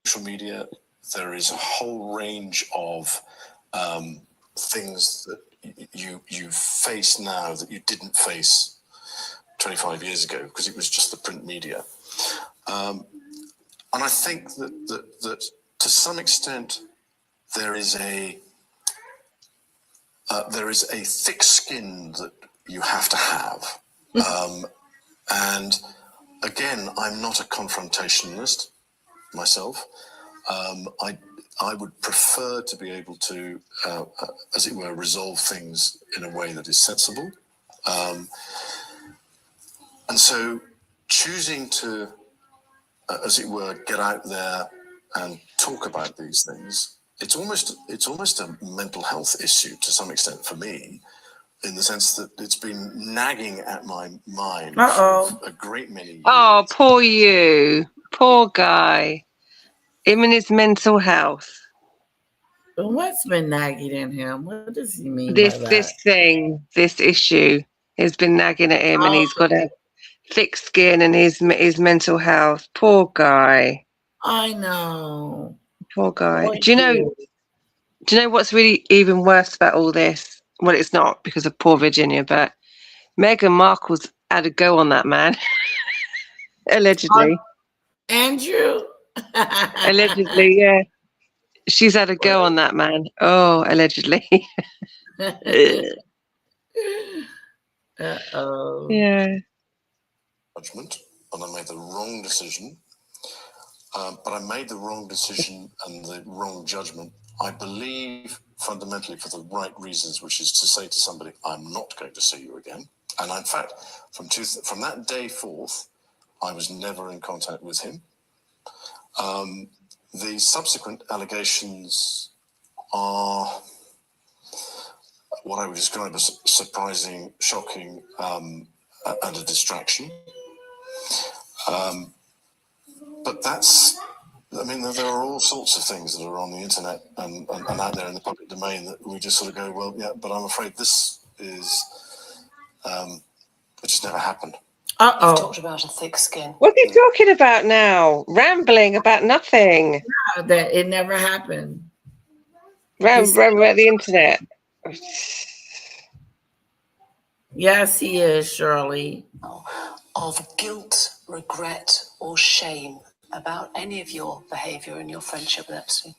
social media. There is a whole range of things that you face now that you didn't face 25 years ago, because it was just the print media. And I think that to some extent there is a thick skin that you have to have. And again, I'm not a confrontationalist myself. I would prefer to be able to, as it were, resolve things in a way that is sensible. And so choosing to, as it were, get out there and talk about these things it's almost a mental health issue to some extent for me, in the sense that it's been nagging at my mind for a great many years. Oh, poor you. Poor guy. Him and his mental health. But what's been nagging in him? What does he mean by that? This issue has been nagging at him, and he's got a thick skin and his mental health. Poor guy. I know. Poor guy. Poor Do you know what's really even worse about all this? Well, it's not because of poor Virginia, but Meghan Markle's had a go on that man. Allegedly. Andrew? Allegedly, yeah. She's had a go on that man. Oh, allegedly. Uh-oh. Yeah. Judgment, and I made the wrong decision. But I made the wrong decision and the wrong judgment, I believe, fundamentally for the right reasons, which is to say to somebody, I'm not going to see you again. And in fact, from that day forth, I was never in contact with him. The subsequent allegations are what I would describe as surprising, shocking, and a distraction. But there are all sorts of things that are on the internet and out there in the public domain that we just sort of go, well, yeah, but I'm afraid this is, it just never happened. Uh-oh. You've talked about a thick skin. What's he talking about now? Rambling about nothing. That it never happened. Rambling about the internet. Yes, he is, Shirley. Of guilt, regret, or shame about any of your behaviour and your friendship with Epstein?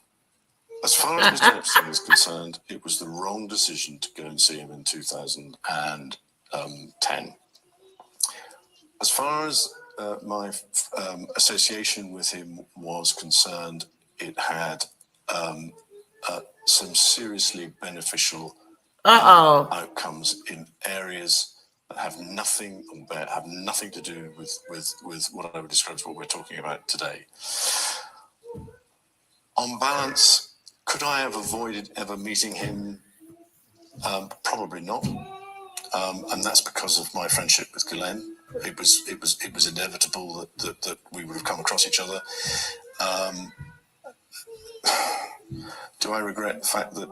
As far as Mr. Epstein is concerned, it was the wrong decision to go and see him in 2010. As far as my association with him was concerned, it had some seriously beneficial outcomes in areas that have nothing to do with what I would describe as what we're talking about today. On balance, could I have avoided ever meeting him? Probably not, and that's because of my friendship with Ghislaine. It was inevitable that we would have come across each other. Do I regret the fact that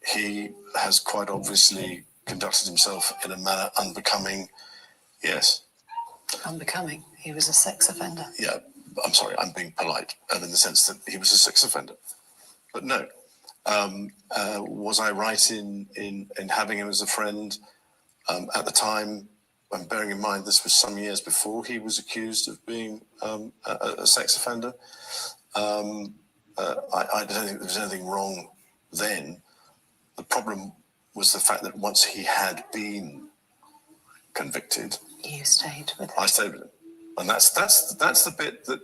he has quite obviously conducted himself in a manner unbecoming? Yes. Unbecoming? He was a sex offender. Yeah, I'm sorry, I'm being polite, and in the sense that he was a sex offender. But no. Was I right in having him as a friend at the time? And bearing in mind this was some years before he was accused of being a sex offender. I don't think there was anything wrong then. The problem was the fact that once he had been convicted, you stayed with him. I stayed with him, and that's the bit that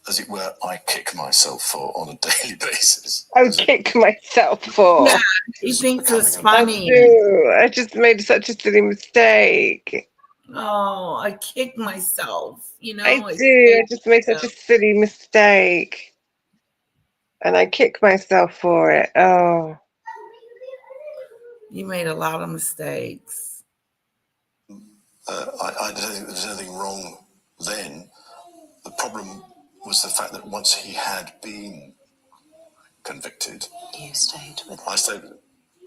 as it were, I kick myself for on a daily basis. I kick myself for. Yeah, he thinks it's funny. I just made such a silly mistake. Oh, I kick myself. I just made such a silly mistake. And I kick myself for it. Oh. You made a lot of mistakes. I don't think there was anything wrong then. The problem was the fact that once he had been convicted, you stayed with him. I stayed with him,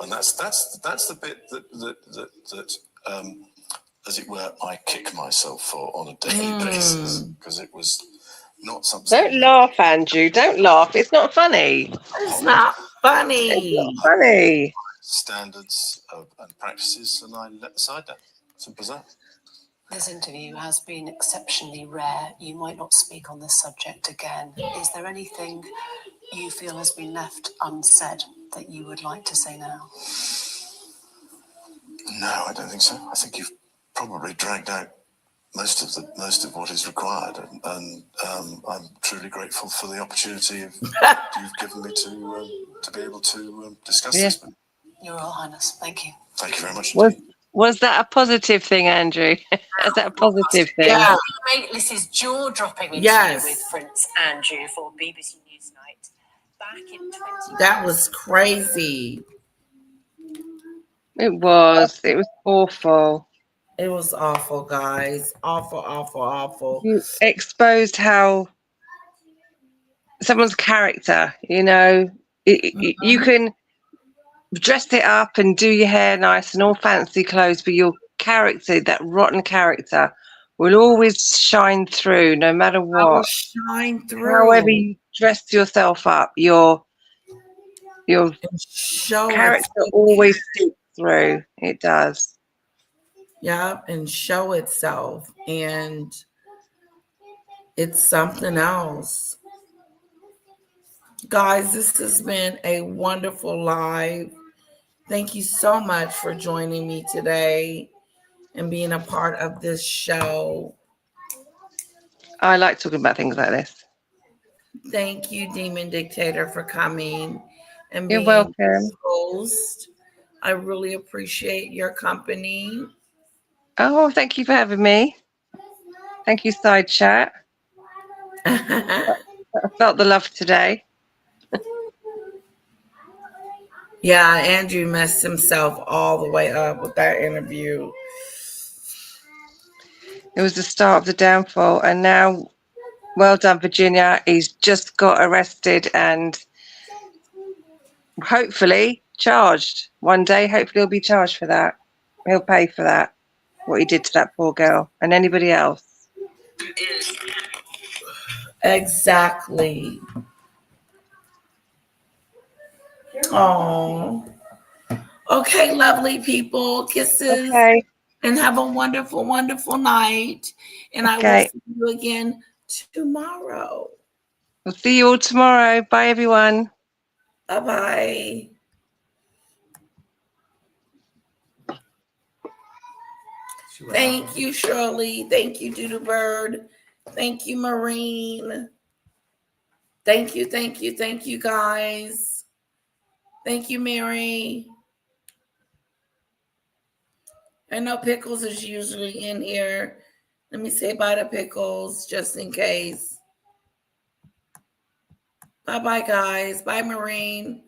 and that's the bit that as it were, I kick myself for on a daily basis, because it was not something. Don't laugh, Andrew. Don't laugh. It's not funny. It's not funny. It's not funny. Standards and practices, and I let aside that. Simple as that. This interview has been exceptionally rare. You might not speak on this subject again. Is there anything you feel has been left unsaid that you would like to say now? No, I don't think so. I think you've probably dragged out most of what is required, and I'm truly grateful for the opportunity you've given me to be able to discuss this. Your Royal Highness, thank you. Thank you very much. Was that a positive thing, Andrew? Is that a positive thing? Yeah. This is jaw-dropping interview with Prince Andrew for BBC Newsnight. That was crazy. It was awful. It was awful, guys. Awful, awful, awful. You exposed how someone's character, you can dress it up and do your hair nice and all fancy clothes, but your character, that rotten character, will always shine through no matter I will what. shine through. However you dress yourself up, your Show character itself. always seeps through. It does. Yeah, and show itself. And it's something else. Guys, this has been a wonderful live. Thank you so much for joining me today and being a part of this show. I like talking about things like this. Thank you, Demon Dictator, for coming and You're being welcome. host. I really appreciate your company. Oh, thank you for having me. Thank you, Side Chat. Yeah, I felt the love today. Andrew messed himself all the way up with that interview. It was the start of the downfall, and now, well done, Virginia. He's just got arrested and hopefully charged one day. Hopefully he'll be charged for that. He'll pay for that, what he did to that poor girl and anybody else. Exactly. Oh. Okay, lovely people. Kisses. Okay. And have a wonderful, wonderful night. And I will Okay. see you again tomorrow. We'll see you all tomorrow. Bye, everyone. Bye-bye. Thank you, Shirley. Thank you, Doodle Bird. Thank you, Marine. Thank you, guys. Thank you, Mary. I know Pickles is usually in here. Let me say bye to Pickles just in case. Bye-bye, guys. Bye, Marine.